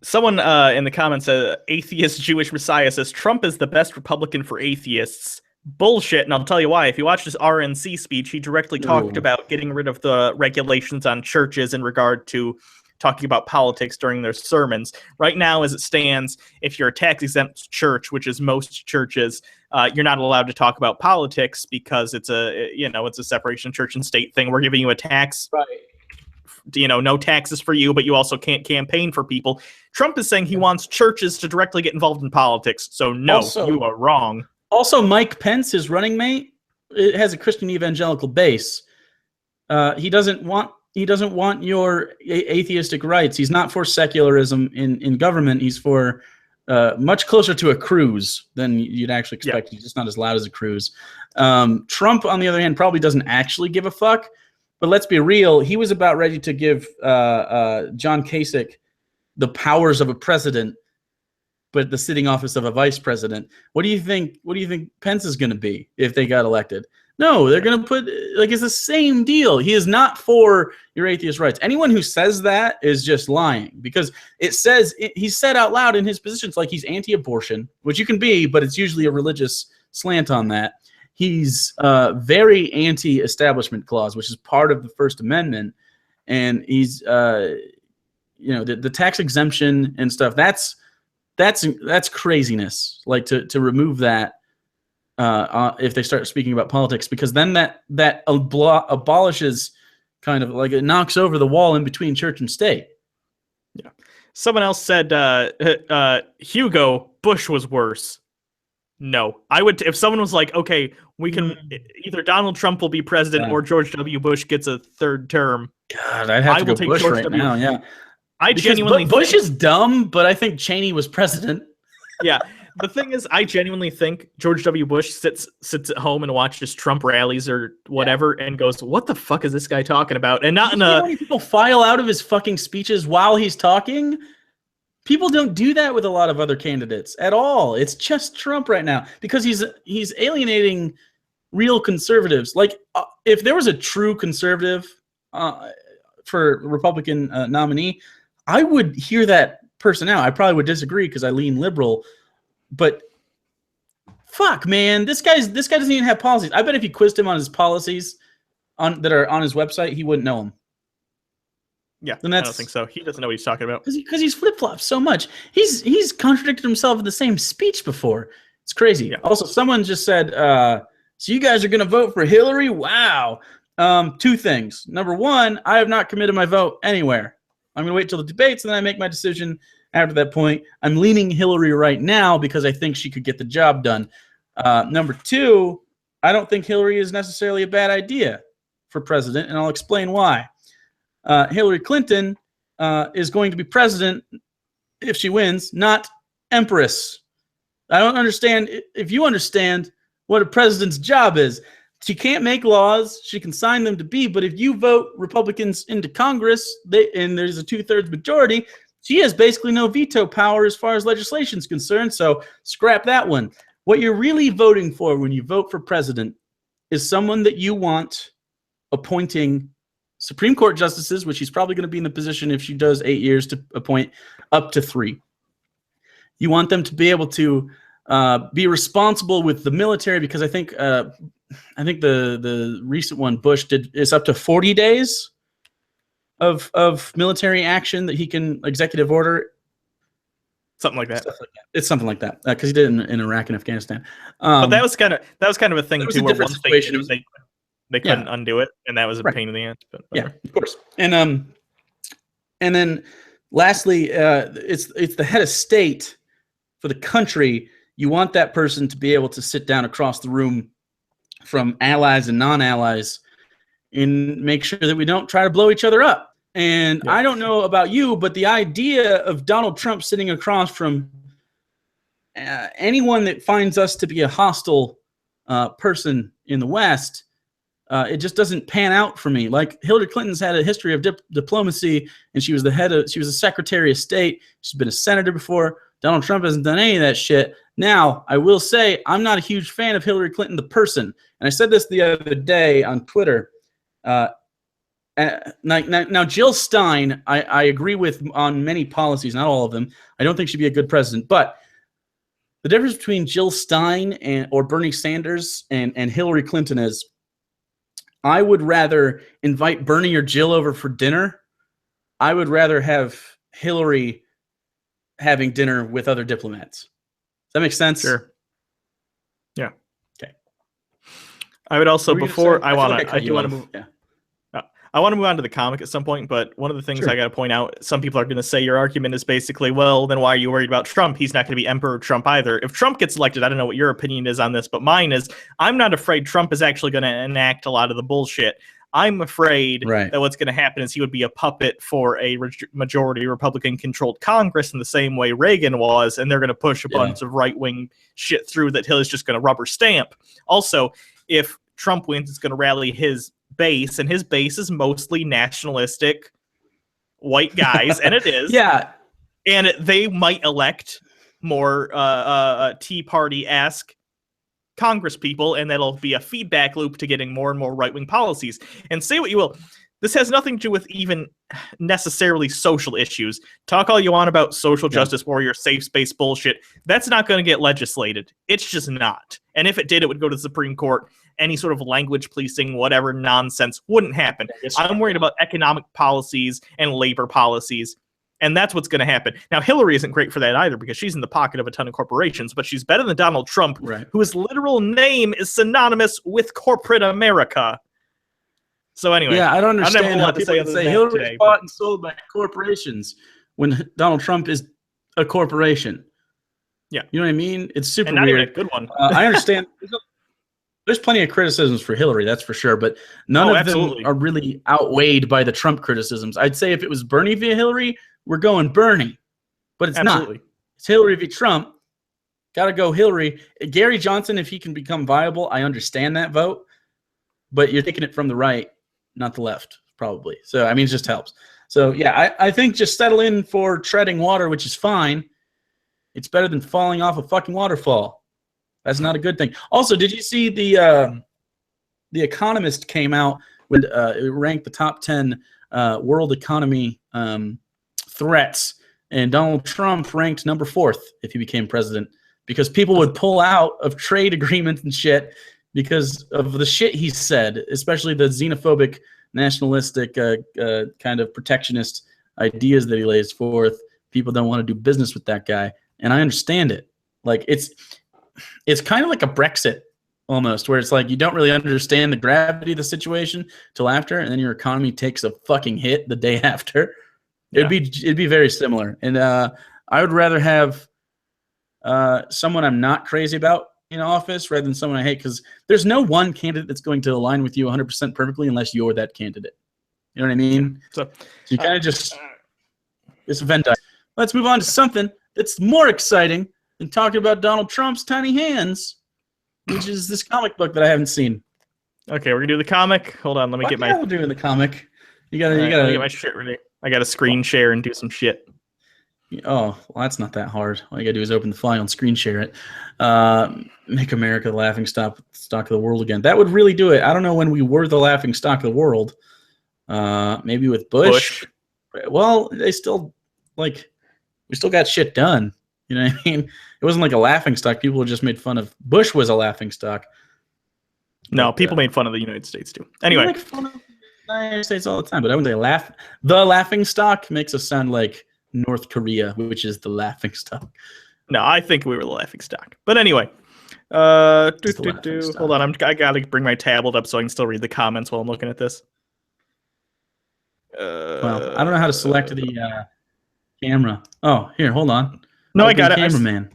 Someone in the comments, atheist Jewish Messiah, says Trump is the best Republican for atheists. Bullshit, and I'll tell you why. If you watch his RNC speech, he directly talked about getting rid of the regulations on churches in regard to talking about politics during their sermons. Right now, as it stands, if you're a tax-exempt church, which is most churches, you're not allowed to talk about politics, because it's a separation of church and state thing. We're giving you a tax, right? No taxes for you, but you also can't campaign for people. Trump is saying he wants churches to directly get involved in politics. So no, you are wrong. Also, Mike Pence, his running mate, has a Christian evangelical base. He doesn't want your atheistic rights. He's not for secularism in government. He's for much closer to a cruise than you'd actually expect. He's just not as loud as a cruise. Trump, on the other hand, probably doesn't actually give a fuck. But let's be real. He was about ready to give John Kasich the powers of a president, but the sitting office of a vice president. What do you think Pence is going to be if they got elected? No, they're going to put, like, it's the same deal. He is not for your atheist rights. Anyone who says that is just lying, because he said out loud in his positions, like, he's anti-abortion, which you can be, but it's usually a religious slant on that. He's very anti-establishment clause, which is part of the First Amendment. And he's the tax exemption and stuff. That's craziness. Like to remove that if they start speaking about politics, because then that abolishes kind of like it knocks over the wall in between church and state. Yeah. Someone else said Hugo, Bush was worse. No, I would if someone was like, okay, we can either Donald Trump will be president or George W. Bush gets a third term. God, I'd have to go Bush George right w. now. Yeah, genuinely Bush is dumb, but I think Cheney was president. Yeah, the thing is, I genuinely think George W. Bush sits at home and watches Trump rallies or whatever and goes, "What the fuck is this guy talking about?" And not in a. How many people file out of his fucking speeches while he's talking? People don't do that with a lot of other candidates at all. It's just Trump right now because he's alienating real conservatives. Like if there was a true conservative for Republican nominee, I would hear that person out. I probably would disagree because I lean liberal, but fuck, man, this guy doesn't even have policies. I bet if you quizzed him on his policies that are on his website, he wouldn't know them. Yeah, I don't think so. He doesn't know what he's talking about. Because he's flip-flopped so much. He's contradicted himself in the same speech before. It's crazy. Yeah. Also, someone just said, so you guys are going to vote for Hillary? Wow. Two things. Number one, I have not committed my vote anywhere. I'm going to wait till the debates, and then I make my decision after that point. I'm leaning Hillary right now because I think she could get the job done. Number two, I don't think Hillary is necessarily a bad idea for president, and I'll explain why. Hillary Clinton is going to be president if she wins, not empress. I don't understand. If you understand what a president's job is, she can't make laws. She can sign them to be, but if you vote Republicans into Congress and there's a 2/3 majority, she has basically no veto power as far as legislation is concerned, so scrap that one. What you're really voting for when you vote for president is someone that you want appointing Supreme Court justices, which she's probably going to be in the position if she does 8 years to appoint up to 3. You want them to be able to be responsible with the military because I think the recent one Bush did is up to 40 days of military action that he can executive order. Something like that. It's something like that because he did it in Iraq and Afghanistan. But that was kind of a thing too, where once they couldn't undo it, and that was a pain in the ass. But yeah, of course. And then lastly, it's the head of state for the country. You want that person to be able to sit down across the room from allies and non-allies and make sure that we don't try to blow each other up. And I don't know about you, but the idea of Donald Trump sitting across from anyone that finds us to be a hostile person in the West, it just doesn't pan out for me. Like Hillary Clinton's had a history of diplomacy, and she was a Secretary of State. She's been a senator before. Donald Trump hasn't done any of that shit. Now, I will say I'm not a huge fan of Hillary Clinton, the person. And I said this the other day on Twitter. Now, Jill Stein, I agree with on many policies, not all of them. I don't think she'd be a good president. But the difference between Jill Stein or Bernie Sanders and Hillary Clinton is I would rather invite Bernie or Jill over for dinner. I would rather have Hillary having dinner with other diplomats. Does that make sense? Sure. Yeah. Okay. I would also I want to move. Yeah. I want to move on to the comic at some point, but one of the things I got to point out, some people are going to say your argument is basically, well, then why are you worried about Trump? He's not going to be Emperor Trump either. If Trump gets elected, I don't know what your opinion is on this, but mine is I'm not afraid Trump is actually going to enact a lot of the bullshit. I'm afraid that what's going to happen is he would be a puppet for a majority Republican-controlled Congress in the same way Reagan was, and they're going to push a bunch of right-wing shit through that Hillary's just going to rubber stamp. Also, if Trump wins, it's going to rally his base, and his base is mostly nationalistic white guys, and it is. Yeah. And they might elect more Tea Party-esque Congress people, and that'll be a feedback loop to getting more and more right-wing policies. And say what you will, this has nothing to do with even necessarily social issues. Talk all you want about social justice warrior, safe space bullshit. That's not going to get legislated. It's just not. And if it did, it would go to the Supreme Court. Any sort of language policing, whatever nonsense wouldn't happen. I'm worried about economic policies and labor policies. And that's what's going to happen. Now, Hillary isn't great for that either because she's in the pocket of a ton of corporations, but she's better than Donald Trump, whose literal name is synonymous with corporate America. So anyway. Yeah, I don't understand how people can say Hillary's bought and sold by corporations when Donald Trump is a corporation. Yeah. You know what I mean? It's super and not weird. Even a good one. I understand. There's plenty of criticisms for Hillary, that's for sure, but none of them are really outweighed by the Trump criticisms. I'd say if it was Bernie via Hillary, we're going Bernie, but it's not. It's Hillary v. Trump. Got to go Hillary. Gary Johnson, if he can become viable, I understand that vote, but you're taking it from the right, not the left, probably. So, I mean, it just helps. So, yeah, I think just settle in for treading water, which is fine. It's better than falling off a fucking waterfall. That's not a good thing. Also, did you see the Economist came out with it ranked the top 10 world economy threats, and Donald Trump ranked number 4th if he became president because people would pull out of trade agreements and shit because of the shit he said, especially the xenophobic, nationalistic, kind of protectionist ideas that he lays forth. People don't want to do business with that guy, and I understand it. Like it's kind of like a Brexit almost, where it's like you don't really understand the gravity of the situation till after, and then your economy takes a fucking hit the day after. Yeah. It'd be very similar, and I would rather have someone I'm not crazy about in office rather than someone I hate, because there's no one candidate that's going to align with you 100% perfectly unless you're that candidate. You know what I mean? So you kind of just it's a Venn diagram. Let's move on to something that's more exciting than talking about Donald Trump's tiny hands, which is this comic book that I haven't seen. Okay, we're gonna do the comic. Hold on, let me get my. We're doing the comic. You gotta get my shit ready. I gotta screen share and do some shit. Oh, well, that's not that hard. All you gotta do is open the file and screen share it. Make America the laughing stock of the world again. That would really do it. I don't know when we were the laughing stock of the world. Maybe with Bush. Well, they still we still got shit done. You know what I mean? It wasn't like a laughing stock. People just made fun of Bush was a laughing stock. No, people made fun of the United States too. Anyway, make fun of the United States all the time, but I wouldn't say the laughing stock makes us sound like North Korea, which is the laughing stock. No, I think we were the laughing stock. But anyway, hold on. I gotta bring my tablet up so I can still read the comments while I'm looking at this. Well, I don't know how to select the camera. Oh, here, hold on. No, I got it. Cameraman.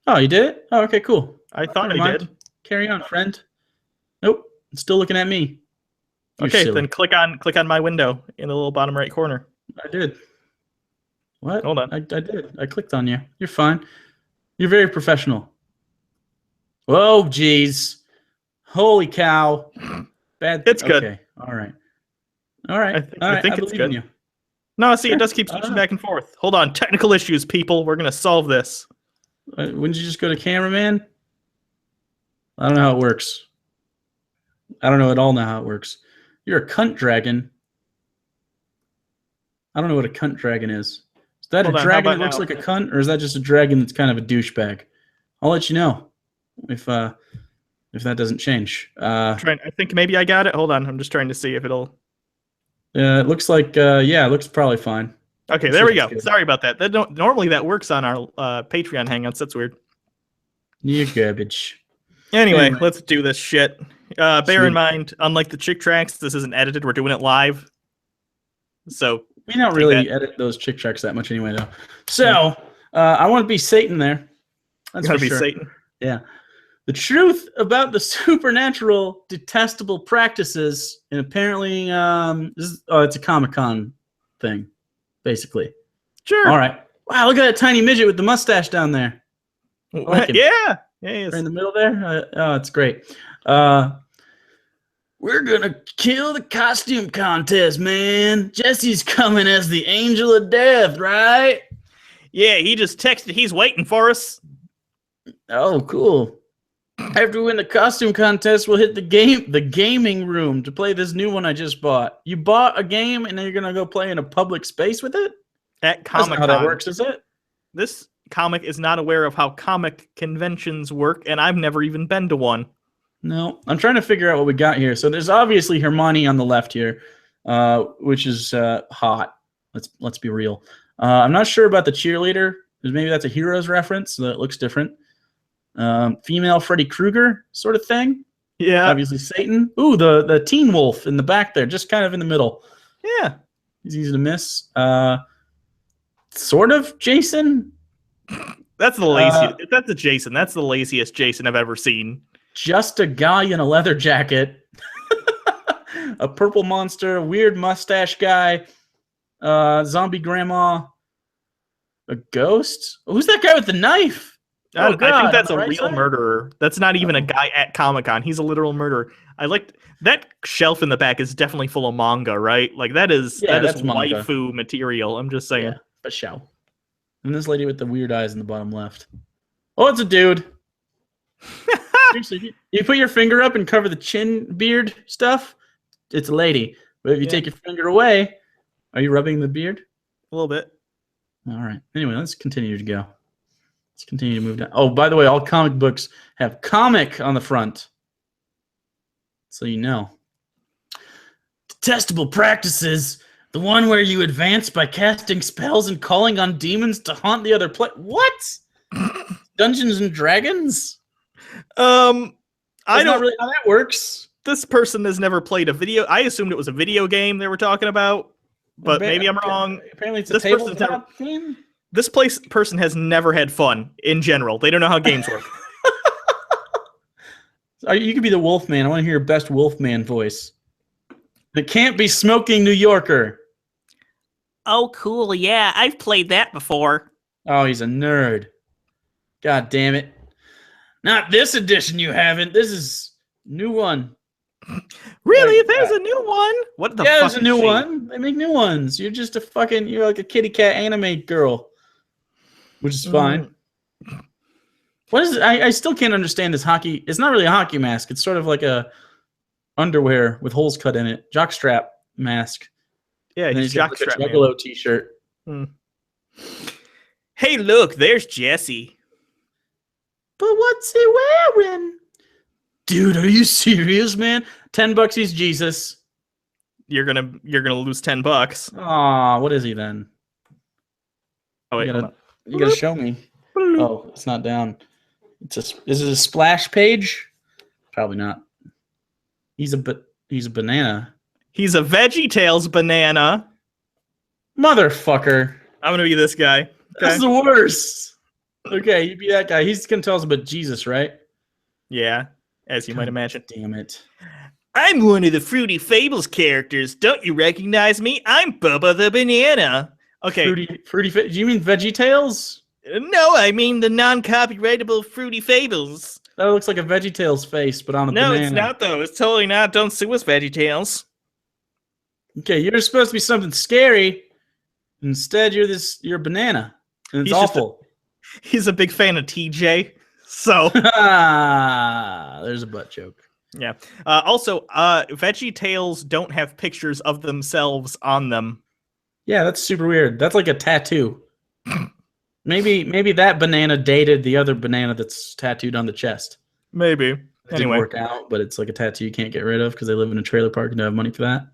Oh, you did it? Oh, okay, cool. I thought I did. Carry on, friend. Nope, it's still looking at me. Okay, then click on my window in the little bottom right corner. I did. What? Hold on. I did. I clicked on you. You're fine. You're very professional. Whoa, jeez. Holy cow. Bad. It's good. Okay. All right. I think it's good. No, see, it does keep switching back and forth. Hold on. Technical issues, people. We're going to solve this. Wouldn't you just go to cameraman? I don't know how it works. I don't know at all now how it works. You're a cunt dragon. I don't know what a cunt dragon is. Is that a dragon that looks like a cunt, or is that just a dragon that's kind of a douchebag? I'll let you know if that doesn't change. I think maybe I got it. Hold on. I'm just trying to see if it'll... it looks like, it looks probably fine. Okay, there we go. Sorry about that. Normally that works on our Patreon Hangouts. That's weird. You're garbage. Anyway, let's do this shit. Bear in mind, unlike the Chick Tracks, this isn't edited. We're doing it live. So we don't really edit those Chick Tracks that much anyway, though. So I want to be Satan there. That's for sure. Satan. Yeah. The truth about the supernatural detestable practices, and apparently it's a Comic-Con thing, basically. Sure. All right. Wow, look at that tiny midget with the mustache down there. Like yeah. Right in the middle there. Oh, it's great. We're going to kill the costume contest, man. Jesse's coming as the angel of death, right? Yeah, he just texted. He's waiting for us. Oh, cool. After we win the costume contest, we'll hit the gaming room to play this new one I just bought. You bought a game and then you're gonna go play in a public space with it? At Comic-Con. That's not how that works, is it? This comic is not aware of how comic conventions work, and I've never even been to one. No, I'm trying to figure out what we got here. So there's obviously Hermione on the left here, which is hot. Let's be real. I'm not sure about the cheerleader. Maybe that's a Heroes reference, so that looks different. Female Freddy Krueger sort of thing. Yeah. Obviously Satan. Ooh, the Teen Wolf in the back there, just kind of in the middle. Yeah. He's easy to miss. Sort of Jason. That's the laziest. That's a Jason. That's the laziest Jason I've ever seen. Just a guy in a leather jacket. A purple monster, weird mustache guy, zombie grandma, a ghost. Who's that guy with the knife? Oh, God, I think that's a right real side? murderer. That's not even a guy at Comic-Con. He's a literal murderer. I liked that shelf in the back is definitely full of manga, right? Like that is that's manga. waifu material. I'm just saying. Yeah, but show. And this lady with the weird eyes in the bottom left. Oh, it's a dude. Seriously, you put your finger up and cover the chin beard stuff, it's a lady. But if you take your finger away, are you rubbing the beard? A little bit. All right. Anyway, let's continue to go. Let's continue to move down. Oh, by the way, all comic books have comic on the front. So you know. Detestable practices. The one where you advance by casting spells and calling on demons to haunt the other What? Dungeons and Dragons? I That's don't not really how that works. This person has never played a video. I assumed it was a video game they were talking about, but maybe I'm wrong. Apparently, it's this a tabletop game. This person has never had fun in general. They don't know how games work. You could be the Wolfman. I want to hear your best Wolfman voice. It can't be Smoking New Yorker. Oh, cool. Yeah, I've played that before. Oh, he's a nerd. God damn it. Not this edition, you haven't. This is new one. Really? There's a new one? What the fuck? Yeah, there's a new one. They make new ones. You're just you're like a kitty cat anime girl. Which is fine. What is it? I still can't understand this hockey. It's not really a hockey mask. It's sort of like a underwear with holes cut in it. Jockstrap mask. Yeah, he's got like a jockstrap Juggalo t-shirt. Hey, look, there's Jesse. But what's he wearing? Dude, are you serious, man? $10, he's Jesus. You're gonna lose $10. Aw, what is he then? Oh wait, you gotta show me. Oh, it's not down. Is it a splash page? Probably not. He's a banana. He's a VeggieTales banana. Motherfucker. I'm gonna be this guy. Okay. That's the worst. Okay, you be that guy. He's gonna tell us about Jesus, right? Yeah, as you might imagine. Damn it. I'm one of the Fruity Fables characters. Don't you recognize me? I'm Bubba the Banana. Okay. Fruity do you mean VeggieTales? No, I mean the non-copyrightable Fruity Fables. That looks like a VeggieTales face, but on a banana. No, it's not, though. It's totally not. Don't sue us, VeggieTales. Okay, you're supposed to be something scary. Instead, you're a banana. And it's awful. He's a big fan of TJ. So. There's a butt joke. Yeah. Also, VeggieTales don't have pictures of themselves on them. Yeah, that's super weird. That's like a tattoo. Maybe that banana dated the other banana that's tattooed on the chest. Maybe. It didn't work out, but it's like a tattoo you can't get rid of because they live in a trailer park and don't have money for that.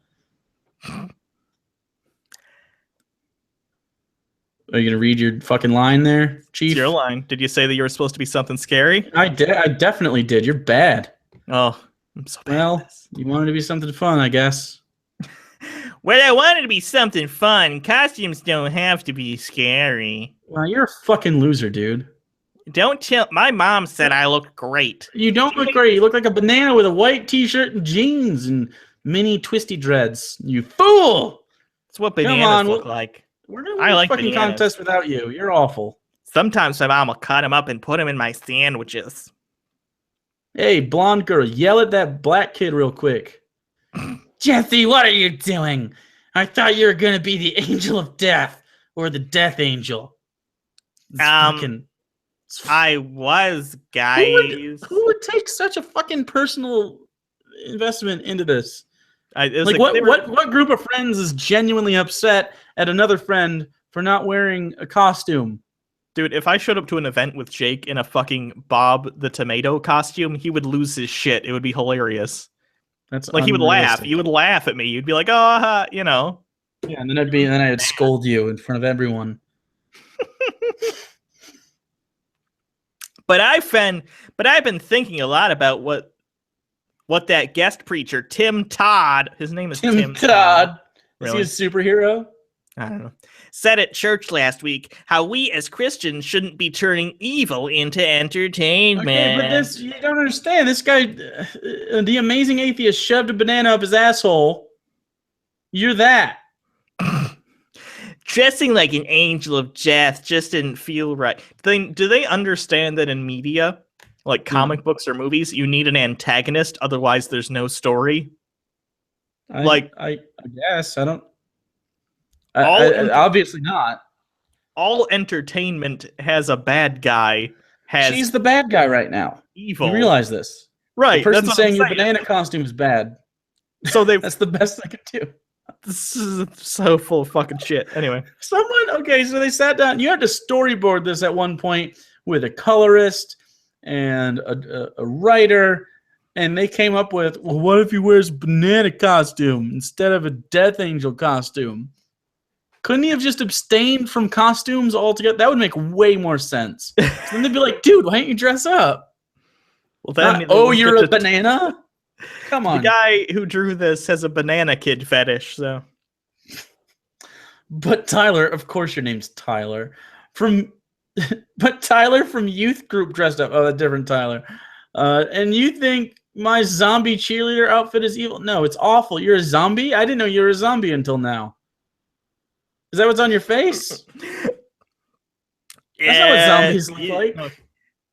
Are you gonna read your fucking line there, Chief? It's your line. Did you say that you were supposed to be something scary? I definitely did. You're bad. Oh, I'm so bad. Well, you wanted to be something fun, I guess. Well, I wanted to be something fun. Costumes don't have to be scary. Well, you're a fucking loser, dude. Don't tell. My mom said I look great. You don't look great. You look like a banana with a white t-shirt and jeans and mini twisty dreads. You fool! That's what bananas look like. We're gonna win a fucking contest without you. You're awful. Sometimes my mom will cut them up and put them in my sandwiches. Hey, blonde girl, yell at that black kid real quick. Jesse, what are you doing? I thought you were gonna be the angel of death or the death angel. I was, guys. Who would take such a fucking personal investment into this? What group of friends is genuinely upset at another friend for not wearing a costume? Dude, if I showed up to an event with Jake in a fucking Bob the Tomato costume, he would lose his shit. It would be hilarious. That's like he would laugh. He would laugh at me. You'd be like, oh, you know. Yeah, and then I'd scold you in front of everyone. But I've been thinking a lot about what that guest preacher, Tim Todd, his name is Tim Todd. Really? Is he a superhero? I don't know. Said at church last week how we as Christians shouldn't be turning evil into entertainment. Okay, but you don't understand. This guy, the amazing atheist, shoved a banana up his asshole. You're that. Dressing like an angel of death just didn't feel right. Do they understand that in media, like comic books or movies, you need an antagonist, otherwise there's no story? I guess I don't. Obviously not. All entertainment has a bad guy. She's the bad guy right now. Evil. You realize this, right? The person saying your banana costume is bad. So that's the best I could do. This is so full of fucking shit. Anyway, so they sat down. You had to storyboard this at one point with a colorist and a writer, and they came up with, well, what if he wears a banana costume instead of a Death Angel costume? Couldn't he have just abstained from costumes altogether? That would make way more sense. So then they'd be like, dude, why don't you dress up? Well, then you're a banana? Come on. The guy who drew this has a banana kid fetish, so. But Tyler, of course your name's Tyler. But Tyler from Youth Group dressed up. Oh, a different Tyler. And you think my zombie cheerleader outfit is evil? No, it's awful. You're a zombie? I didn't know you were a zombie until now. Is that what's on your face? That's not what zombies look like. No.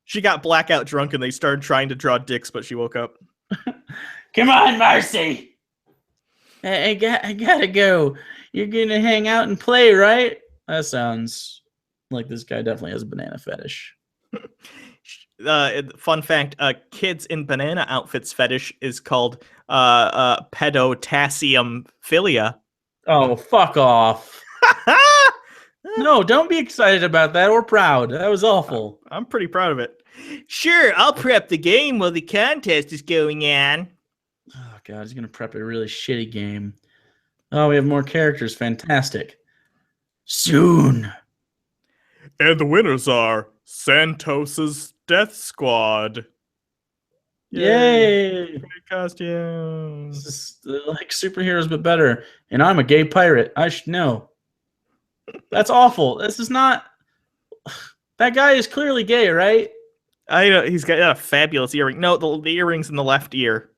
She got blackout drunk and they started trying to draw dicks, but she woke up. Come on, Marcy. I gotta go. You're gonna hang out and play, right? That sounds like this guy definitely has a banana fetish. Fun fact, kids in banana outfits fetish is called pedotassium philia. Oh, fuck off. No, don't be excited about that or proud. That was awful. I'm pretty proud of it. Sure, I'll prep the game while the contest is going on. Oh, God, he's going to prep a really shitty game. Oh, we have more characters. Fantastic. Soon. And the winners are Santos's Death Squad. Yay! Great costumes. This is like superheroes, but better. And I'm a gay pirate. I should know. That's awful. This is not... That guy is clearly gay, right? I know he's got a fabulous earring. No, the earring's in the left ear.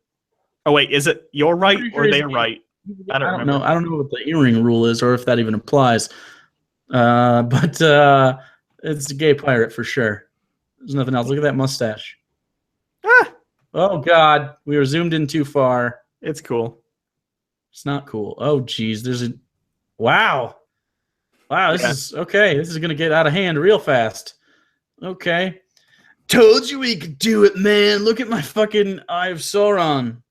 Oh wait, is it your right or their right? I don't know. I don't know what the earring rule is, or if that even applies. But it's a gay pirate for sure. There's nothing else. Look at that mustache. Ah! Oh God, we were zoomed in too far. It's cool. It's not cool. Oh geez, there's a wow. This is okay. This is gonna get out of hand real fast. Okay. Told you we could do it, man. Look at my fucking Eye of Sauron.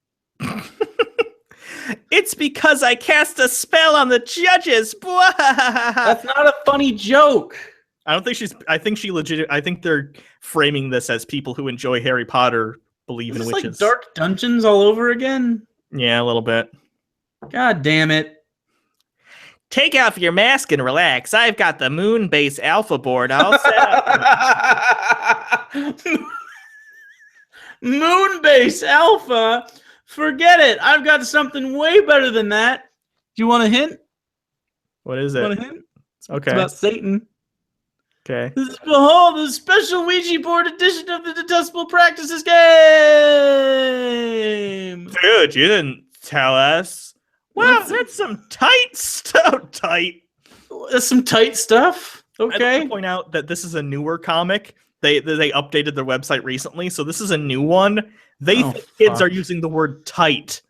It's because I cast a spell on the judges. That's not a funny joke. I think they're framing this as people who enjoy Harry Potter believe in witches. Like Dark Dungeons all over again? Yeah, a little bit. God damn it. Take off your mask and relax. I've got the moon base alpha board all set up. Moonbase Alpha? Forget it. I've got something way better than that. Do you want a hint? What is it? Want a hint? Okay. It's about Satan. Okay. Behold, the special Ouija board edition of the Detestable Practices game. Dude, you didn't tell us. Wow, that's some tight stuff. That's some tight stuff. Okay. I'd like to point out that this is a newer comic. They updated their website recently, so this is a new one. They think kids are using the word tight.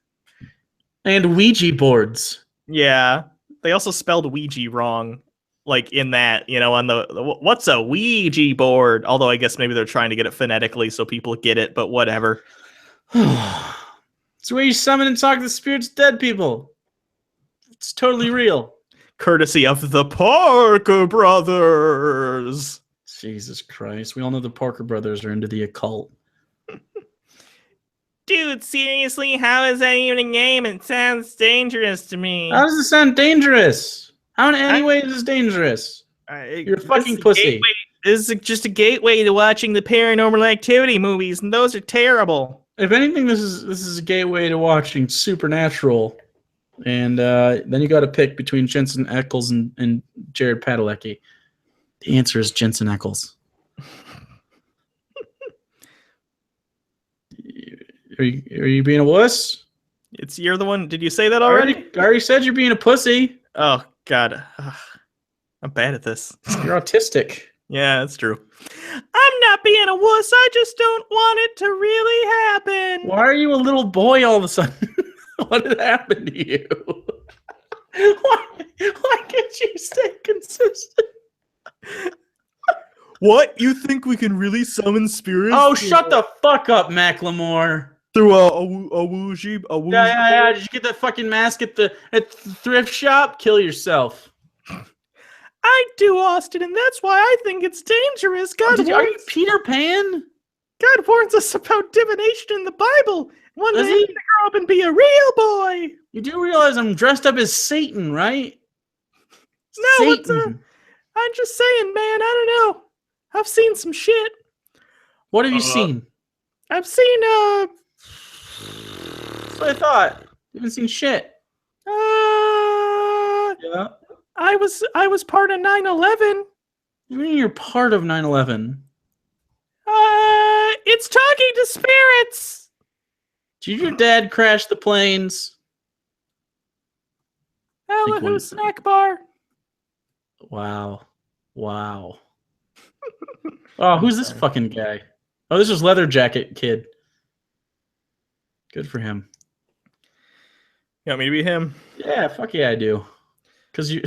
And Ouija boards. Yeah. They also spelled Ouija wrong. Like in that, on the what's a Ouija board? Although I guess maybe they're trying to get it phonetically so people get it, but whatever. It's where you summon and talk to the spirits of dead people. It's totally real. Courtesy of the Parker Brothers. Jesus Christ. We all know the Parker Brothers are into the occult. Dude, seriously, how is that even a game? It sounds dangerous to me. How does it sound dangerous? How in any way is this dangerous? You're a fucking pussy. This is just a gateway to watching the Paranormal Activity movies, and those are terrible. If anything, this is a gateway to watching Supernatural, and then you got to pick between Jensen Ackles and Jared Padalecki. The answer is Jensen Ackles. Are you being a wuss? You're the one. Did you say that already? I already said you're being a pussy. Oh God, I'm bad at this. You're autistic. Yeah, that's true. I'm not being a wuss. I just don't want it to really happen. Why are you a little boy all of a sudden? What did happen to you? Why can't you stay consistent? What? You think we can really summon spirits? Oh, shut the fuck up, Macklemore. Through a woozy? Yeah. Did you get that fucking mask at the thrift shop? Kill yourself. I do, Austin, and that's why I think it's dangerous. Are you Peter Pan? God warns us about divination in the Bible. One day Does he's he? gonna grow up and be a real boy. You do realize I'm dressed up as Satan, right? No, Satan. I'm just saying, man. I don't know. I've seen some shit. What have you seen? I've seen That's what I thought. You haven't seen shit. Yeah. I was part of 9/11. You mean you're part of 9/11? It's talking to spirits. Did your dad crash the planes? Allahu snack bar. Wow. Oh, who's this fucking guy? Oh, this is Leather Jacket Kid. Good for him. You want me to be him? Yeah, fuck yeah, I do. Because you.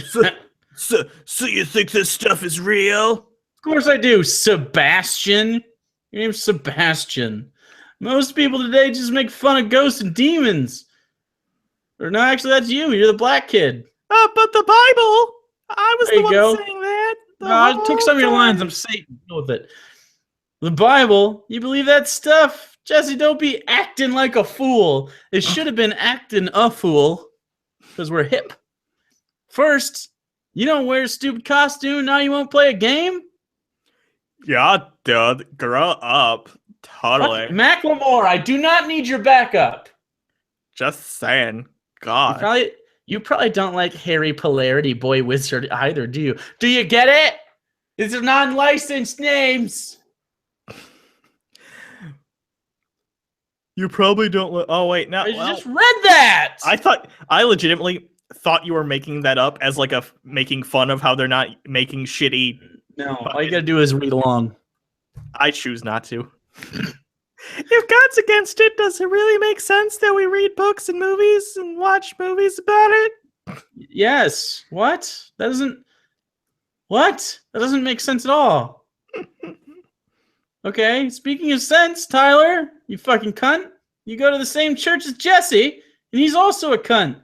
So you think this stuff is real? Of course I do, Sebastian. Your name's Sebastian. Most people today just make fun of ghosts and demons. Or no, actually, that's you. You're the black kid. But the Bible. I was There the you one go. saying that. No, I took some of your lines. I'm Satan. Deal with it. The Bible? You believe that stuff? Jesse, don't be acting like a fool. It should have been acting a fool. Because we're hip. First, you don't wear a stupid costume. Now you won't play a game? Yeah, dude. Grow up. Totally. Macklemore, I do not need your backup. Just saying. God. You probably don't like Harry Polarity Boy Wizard either, do you? Do you get it? These are non-licensed names. You probably don't. Oh wait, no. I just read that. I legitimately thought you were making that up as like making fun of how they're not making shitty. No, all you gotta do is read along. I choose not to. If God's against it, does it really make sense that we read books and movies and watch movies about it? Yes. What? That doesn't make sense at all. Okay, speaking of sense, Tyler, you fucking cunt. You go to the same church as Jesse, and he's also a cunt.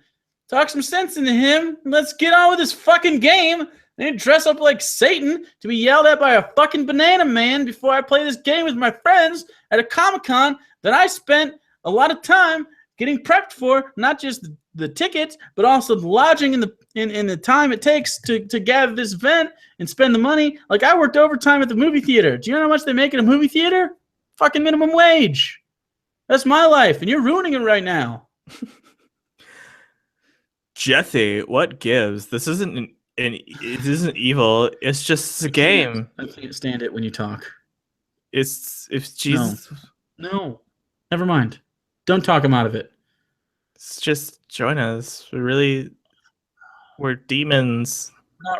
Talk some sense into him, and let's get on with this fucking game. I didn't dress up like Satan to be yelled at by a fucking banana man before I play this game with my friends at a Comic-Con that I spent a lot of time getting prepped for, not just the tickets, but also the lodging and the time it takes to gather this event and spend the money. Like, I worked overtime at the movie theater. Do you know how much they make at a movie theater? Fucking minimum wage. That's my life, and you're ruining it right now. Jesse, what gives? This isn't it isn't evil. It's just a game. I can't stand it when you talk. It's Jesus. No. Never mind. Don't talk him out of it. It's just join us. We're demons.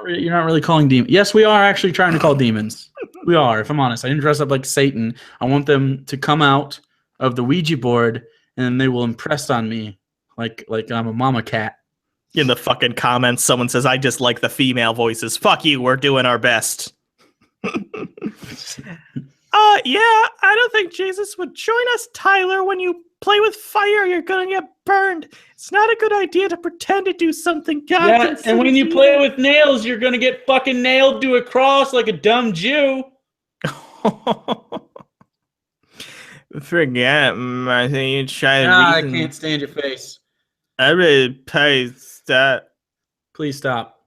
You're not really calling demons. Yes, we are actually trying to call demons. We are, if I'm honest. I didn't dress up like Satan. I want them to come out of the Ouija board and they will impress on me like I'm a mama cat. In the fucking comments, someone says, I just like the female voices. Fuck you, we're doing our best. Yeah, I don't think Jesus would join us, Tyler. When you play with fire, you're gonna get burned. It's not a good idea to pretend to do something God can and when you play with nails, you're gonna get fucking nailed to a cross like a dumb Jew. Forget Martha, you try to I reason. can't stand your face. I really paste that. Please stop.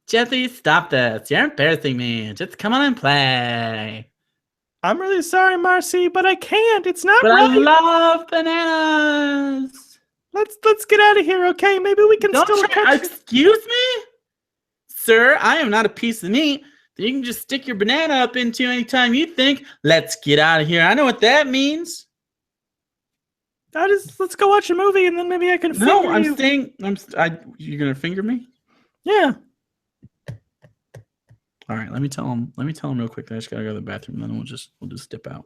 Jesse, stop this. You're embarrassing me. Just come on and play. I'm really sorry, Marcy, but I can't. It's not But right. I love bananas. Let's get out of here, okay? Maybe we can Don't still try. catch. Excuse me? Sir, I am not a piece of meat that you can just stick your banana up into anytime you think. Let's get out of here. I know what that means. Let's go watch a movie and then maybe I can finger No, I'm you. staying. You're gonna finger me? Yeah. All right. Let me tell him. Let me tell him real quick. I just gotta go to the bathroom. Then we'll just dip out.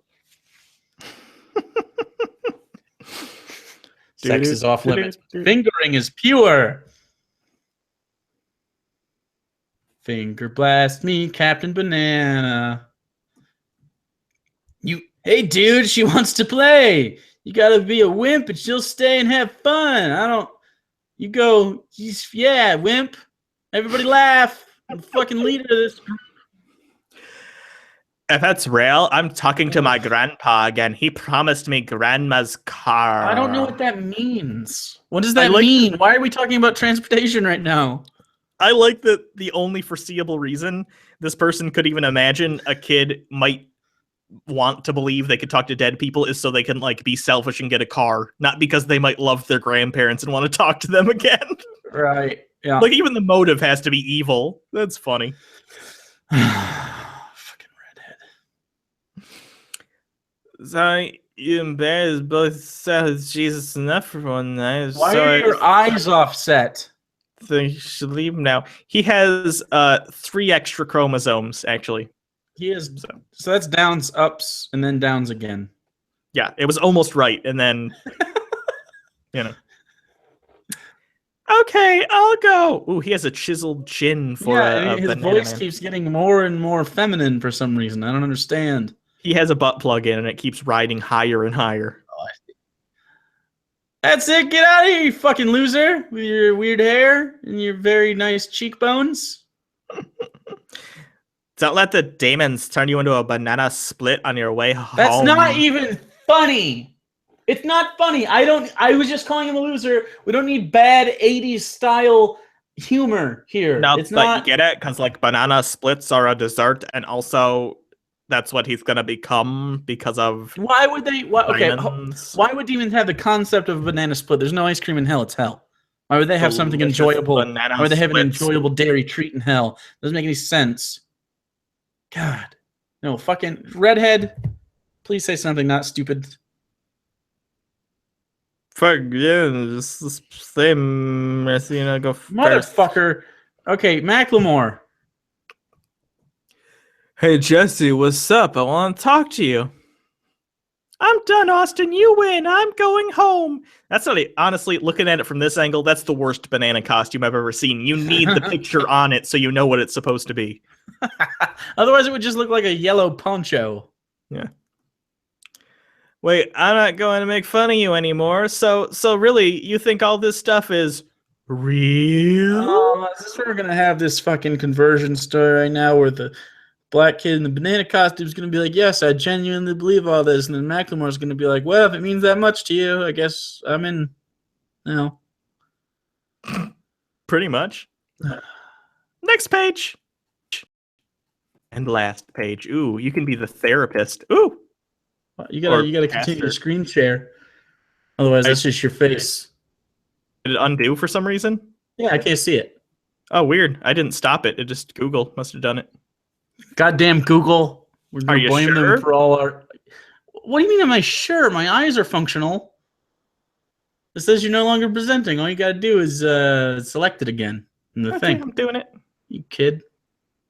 Sex is off limits. Fingering is pure. Finger blast me, Captain Banana. Hey dude, she wants to play. You gotta be a wimp and she'll stay and have fun. You go, yeah, wimp. Everybody laugh. I'm the fucking leader of this group. If that's real, I'm talking to my grandpa again. He promised me grandma's car. I don't know what that means. What does that mean? Why are we talking about transportation right now? I like that the only foreseeable reason this person could even imagine a kid might want to believe they could talk to dead people is so they can like be selfish and get a car, not because they might love their grandparents and want to talk to them again. Right. Yeah. Like even the motive has to be evil. That's funny. Fucking redhead. Sorry, you embarrassed both sides. Jesus enough for one night. Why are your eyes offset? So you should leave him now. He has 3 extra chromosomes, actually. He is. So that's downs, ups, and then downs again. Yeah, it was almost right, and then you know. Okay, I'll go. Ooh, he has a chiseled chin for his voice keeps getting more and more feminine for some reason. I don't understand. He has a butt plug in, and it keeps riding higher and higher. That's it. Get out of here, you fucking loser, with your weird hair and your very nice cheekbones. Don't let the demons turn you into a banana split on your way home. That's not even funny. It's not funny. I was just calling him a loser. We don't need bad 80s style humor here. No, it's but not. You get it? Because like banana splits are a dessert, and also that's what he's gonna become because of. Why would they? Okay, diamonds. why would demons have the concept of a banana split? There's no ice cream in hell. It's hell. Why would they have something enjoyable? Why would they have an enjoyable dairy treat in hell? Doesn't make any sense. God, no, fucking redhead. Please say something not stupid. Fuck yeah, just say Messina, go first. Motherfucker. Okay, Macklemore. Hey Jesse, what's up? I want to talk to you. I'm done, Austin. You win. I'm going home. That's not honestly, looking at it from this angle, that's the worst banana costume I've ever seen. You need the picture on it so you know what it's supposed to be. Otherwise, it would just look like a yellow poncho. Yeah. Wait, I'm not going to make fun of you anymore. So really, you think all this stuff is real? Is this where we're gonna have this fucking conversion story right now, where the black kid in the banana costume is gonna be like, "Yes, I genuinely believe all this," and then Macklemore's gonna be like, "Well, if it means that much to you, I guess I'm in." You know, Pretty much. Next page. And last page. Ooh, you can be the therapist. Ooh. You gotta continue to screen share. Otherwise, that's just your face. Did it undo for some reason? Yeah, I can't see it. Oh, weird. I didn't stop it. It just Google must have done it. Goddamn Google. We're Are gonna you blame sure? them for all our. What do you mean? Am I sure? My eyes are functional. It says you're no longer presenting. All you gotta do is select it again in the thing. I'm doing it. You kid.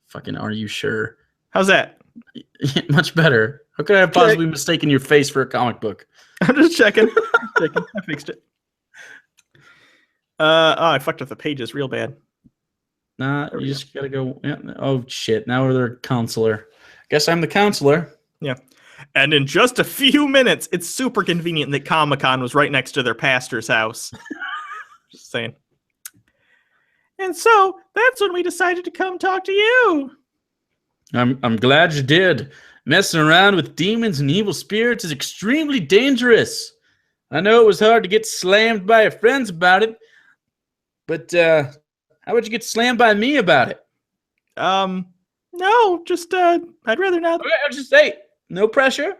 Fucking are you sure? How's that? Much better. How could I have possibly mistaken your face for a comic book? I'm just checking. I fixed it. I fucked up the pages real bad. Nah, you just gotta go. Yeah. Oh shit! Now we're the counselor. Guess I'm the counselor. Yeah. And in just a few minutes, it's super convenient that Comic-Con was right next to their pastor's house. Just saying. And so that's when we decided to come talk to you. I'm glad you did. Messing around with demons and evil spirits is extremely dangerous. I know it was hard to get slammed by your friends about it, but how about you get slammed by me about it? No, just I'd rather not. Okay, I'll just say, no pressure.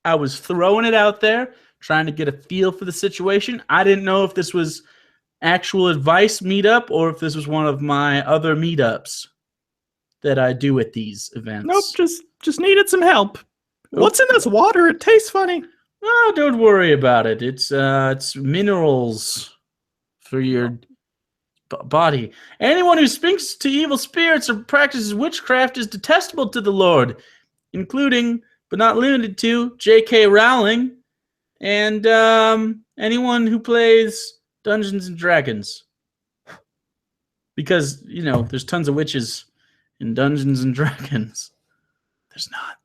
I was throwing it out there, trying to get a feel for the situation. I didn't know if this was actual advice meetup or if this was one of my other meetups that I do at these events. Nope, just needed some help. What's in this water? It tastes funny. Oh, don't worry about it. It's minerals for your body. Anyone who speaks to evil spirits or practices witchcraft is detestable to the Lord, including, but not limited to, J.K. Rowling and anyone who plays Dungeons and Dragons. Because, you know, there's tons of witches in Dungeons and Dragons. There's not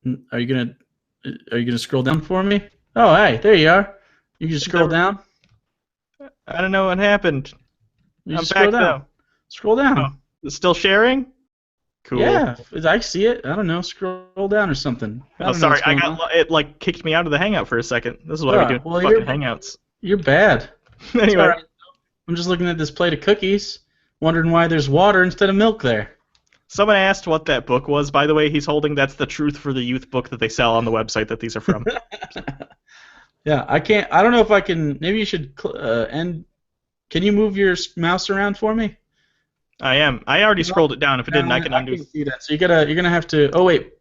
really. Are you gonna scroll down for me? Oh, hey, there you are. You can scroll down. I don't know what happened. I'm back down. Scroll down. Oh, it's still sharing? Cool. Yeah, I see it. I don't know. Scroll down or something. Oh, sorry. It like kicked me out of the Hangout for a second. This is why we do fucking Hangouts. You're bad. Anyway. Right. I'm just looking at this plate of cookies, wondering why there's water instead of milk there. Someone asked what that book was, by the way. He's holding that's the Truth for the Youth book that they sell on the website that these are from. Yeah, I don't know if I can. Maybe you should end. Can you move your mouse around for me? I am. I already scrolled it down. If it didn't, I can undo. I can see that. So you're gonna have to. Oh wait.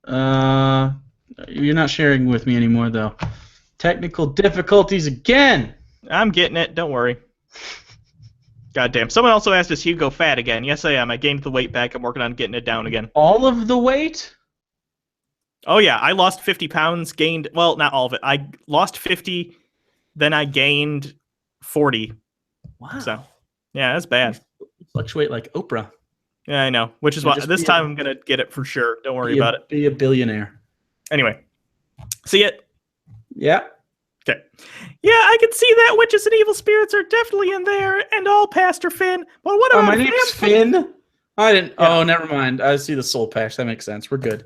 You're not sharing with me anymore though. Technical difficulties again. I'm getting it. Don't worry. Goddamn. Someone also asked, is Hugo fat again? Yes, I am. I gained the weight back. I'm working on getting it down again. All of the weight? Oh, yeah. I lost 50 pounds, gained... Well, not all of it. I lost 50, then I gained 40. Wow. So, yeah, that's bad. You fluctuate like Oprah. Yeah, I know. Which is why this time I'm going to get it for sure. Don't worry about it. Be a billionaire. Anyway. See it? Yeah. Okay. Yeah, I can see that witches and evil spirits are definitely in there, and all Pastor Finn. But what about my name's Finn? I didn't. Yeah. Oh, never mind. I see the soul patch. That makes sense. We're good.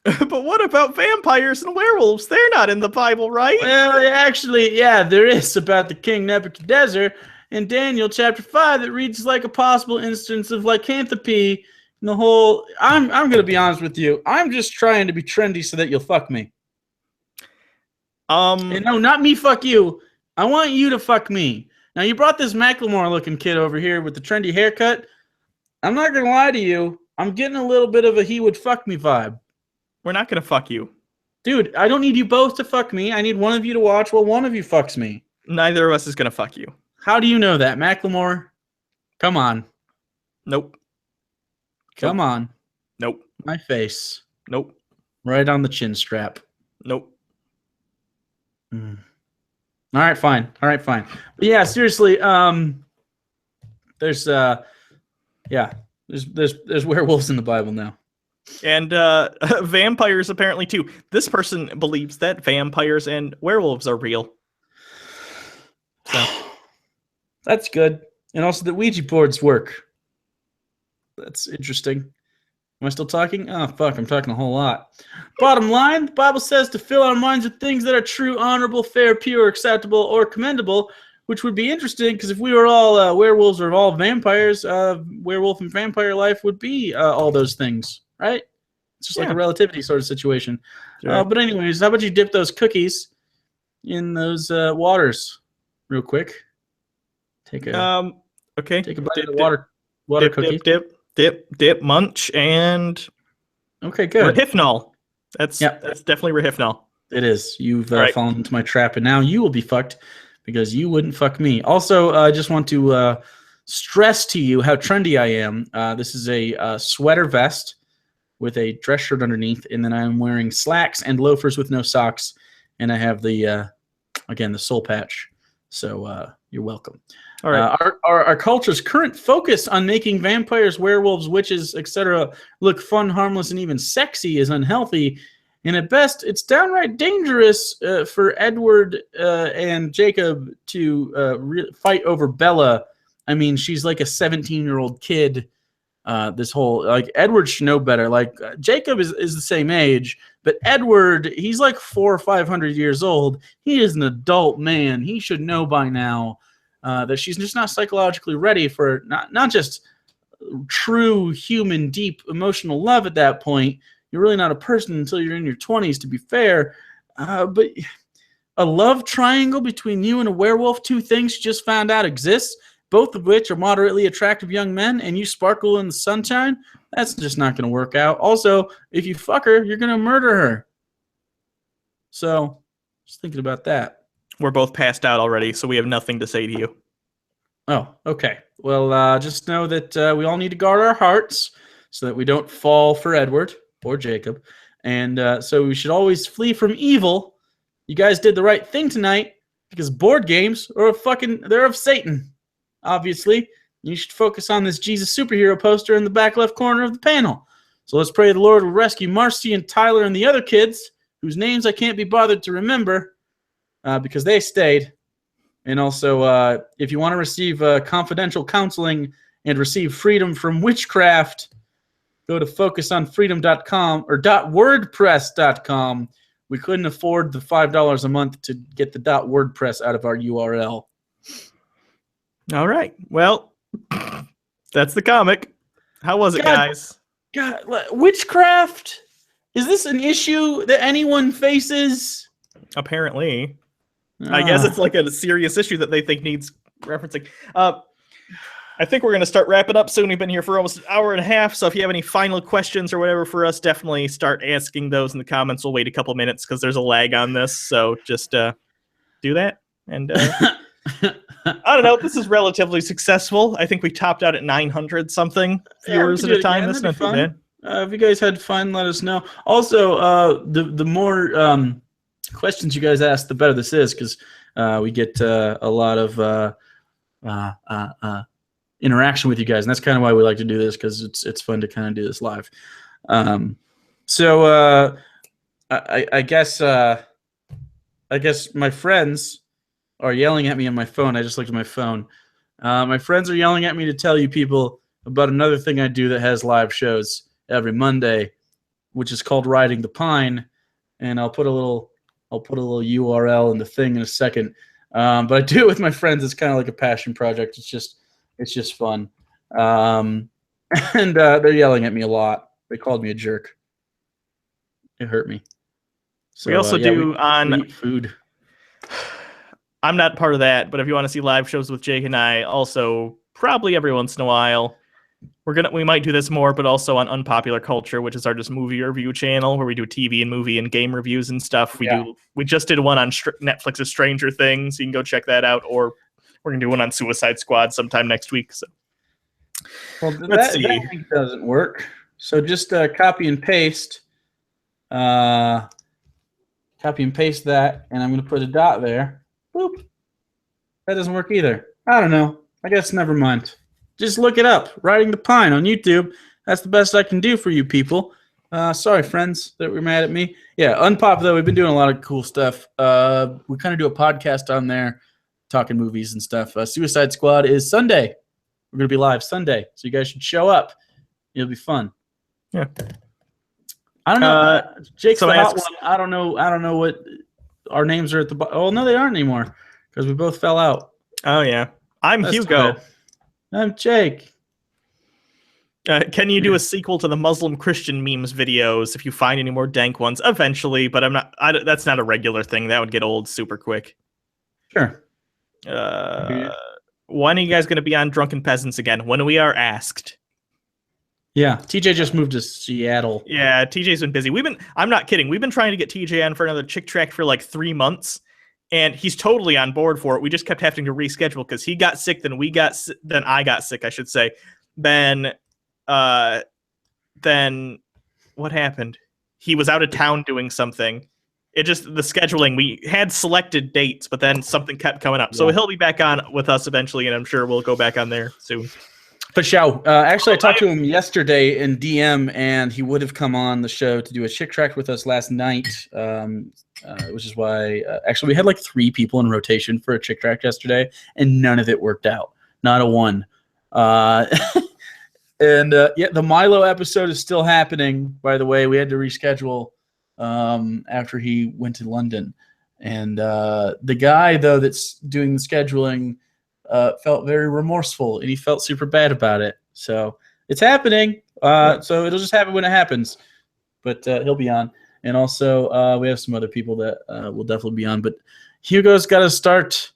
But what about vampires and werewolves? They're not in the Bible, right? Well, actually, yeah, there is about the King Nebuchadnezzar in Daniel chapter 5 that reads like a possible instance of lycanthropy. And the whole. I'm gonna be honest with you. I'm just trying to be trendy so that you'll fuck me. No, not me fuck you. I want you to fuck me. Now, you brought this Macklemore-looking kid over here with the trendy haircut. I'm not going to lie to you. I'm getting a little bit of a he would fuck me vibe. We're not going to fuck you. Dude, I don't need you both to fuck me. I need one of you to watch while one of you fucks me. Neither of us is going to fuck you. How do you know that, Macklemore? Come on. Nope. Come on. Nope. My face. Nope. Right on the chin strap. Nope. All right, fine. But yeah, seriously, there's werewolves in the Bible now. And vampires apparently too. This person believes that vampires and werewolves are real. So that's good. And also that Ouija boards work. That's interesting. Am I still talking? Oh, fuck, I'm talking a whole lot. Bottom line, the Bible says to fill our minds with things that are true, honorable, fair, pure, acceptable, or commendable, which would be interesting, because if we were all werewolves or all vampires, werewolf and vampire life would be all those things, right? It's just like a relativity sort of situation. Sure. But anyways, how about you dip those cookies in those waters real quick? Take a okay. Take a bite of the water cookie. Dip, munch, and okay, good. Rehypnol. That's definitely Rehypnol. It is. You've fallen into my trap, and now you will be fucked because you wouldn't fuck me. Also, I just want to stress to you how trendy I am. This is a sweater vest with a dress shirt underneath, and then I'm wearing slacks and loafers with no socks, and I have the soul patch. So you're welcome. All right. Our culture's current focus on making vampires, werewolves, witches, etc. look fun, harmless, and even sexy is unhealthy. And at best, it's downright dangerous for Edward and Jacob to fight over Bella I mean, she's like a 17-year-old kid. This whole like Edward should know better. Like Jacob is the same age, but Edward, he's like 400 or 500 years old. He is an adult man. He should know by now that she's just not psychologically ready for not just true human, deep emotional love at that point. You're really not a person until you're in your 20s, to be fair. But a love triangle between you and a werewolf, two things you just found out exists, both of which are moderately attractive young men, and you sparkle in the sunshine, that's just not going to work out. Also, if you fuck her, you're going to murder her. So, just thinking about that. We're both passed out already, so we have nothing to say to you. Oh, okay. Well, just know that we all need to guard our hearts so that we don't fall for Edward or Jacob. And so we should always flee from evil. You guys did the right thing tonight because board games are they're of Satan. Obviously, you should focus on this Jesus superhero poster in the back left corner of the panel. So let's pray the Lord will rescue Marcy and Tyler and the other kids, whose names I can't be bothered to remember because they stayed. And also, if you want to receive confidential counseling and receive freedom from witchcraft, go to focusonfreedom.com or .wordpress.com. We couldn't afford the $5 a month to get the .wordpress out of our URL. All right. Well, that's the comic. How was it, guys? God, witchcraft? Is this an issue that anyone faces? Apparently. I guess it's like a serious issue that they think needs referencing. I think we're going to start wrapping up soon. We've been here for almost an hour and a half, so if you have any final questions or whatever for us, definitely start asking those in the comments. We'll wait a couple minutes because there's a lag on this, so just do that. And I don't know. This is relatively successful. I think we topped out at 900 something viewers at a time. That's not too bad. If you guys had fun, let us know. Also, the more questions you guys ask, the better this is because we get a lot of interaction with you guys, and that's kind of why we like to do this because it's fun to kind of do this live. So I guess my friends are yelling at me on my phone. I just looked at my phone. My friends are yelling at me to tell you people about another thing I do that has live shows every Monday, which is called Riding the Pine, and I'll put a little URL in the thing in a second. But I do it with my friends. It's kind of like a passion project. It's just fun. And they're yelling at me a lot. They called me a jerk. It hurt me. So, we also do we eat food. I'm not part of that, but if you want to see live shows with Jake and I, also probably every once in a while, we might do this more, but also on Unpopular Culture, which is our just movie review channel where we do TV and movie and game reviews and stuff. We just did one on Netflix's Stranger Things. You can go check that out, or we're gonna do one on Suicide Squad sometime next week. So, well, that link doesn't work. So just copy and paste that, and I'm gonna put a dot there. Boop. That doesn't work either. I don't know. I guess never mind. Just look it up. Riding the Pine on YouTube. That's the best I can do for you people. Sorry, friends, that were mad at me. Yeah, Unpop, though, we've been doing a lot of cool stuff. We kind of do a podcast on there, talking movies and stuff. Suicide Squad is Sunday. We're going to be live Sunday, so you guys should show up. It'll be fun. Yeah. I don't know. Jake's the hot one. I don't know what our names are at the bottom. Oh, no, they aren't anymore because we both fell out. Oh, yeah. That's Hugo. I'm Jake. Can you do a sequel to the Muslim Christian memes videos if you find any more dank ones? Eventually, but that's not a regular thing. That would get old super quick. Sure. When are you guys going to be on Drunken Peasants again? When we are asked. Yeah, TJ just moved to Seattle. Yeah, TJ's been busy. I'm not kidding. We've been trying to get TJ on for another Chick Track for like 3 months. And he's totally on board for it. We just kept having to reschedule because he got sick, then I got sick, I should say. Then what happened? He was out of town doing something. The scheduling, we had selected dates, but then something kept coming up. So he'll be back on with us eventually, and I'm sure we'll go back on there soon. For sure. Actually, I talked to him yesterday in DM, and he would have come on the show to do a Chick Track with us last night, which is why actually we had like 3 people in rotation for a Chick Track yesterday, and none of it worked out. not a 1. And yeah, the Milo episode is still happening. By the way, we had to reschedule after he went to London, and the guy though that's doing the scheduling felt very remorseful, and he felt super bad about it. So it's happening. So it'll just happen when it happens. But he'll be on, and also we have some other people that will definitely be on. But Hugo's got to start.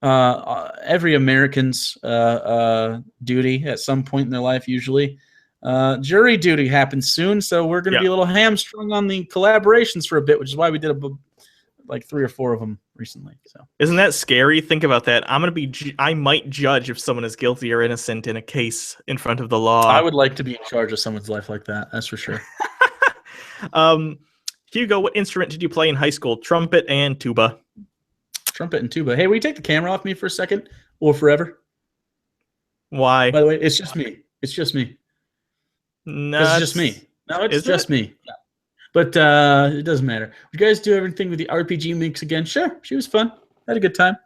Every American's duty at some point in their life, usually. Jury duty happens soon, so we're going to be a little hamstrung on the collaborations for a bit, which is why we did like 3 or 4 of them recently. So isn't that scary? Think about that. I might judge if someone is guilty or innocent in a case in front of the law. I would like to be in charge of someone's life like that. That's for sure. Hugo, what instrument did you play in high school? Trumpet and tuba. Trumpet and tuba. Hey, will you take the camera off me for a second or forever? Why? By the way, it's just me. It's just me. No, it's just me. No, it's just me. Yeah. But it doesn't matter. You guys do everything with the RPG mix again? Sure. She was fun. Had a good time.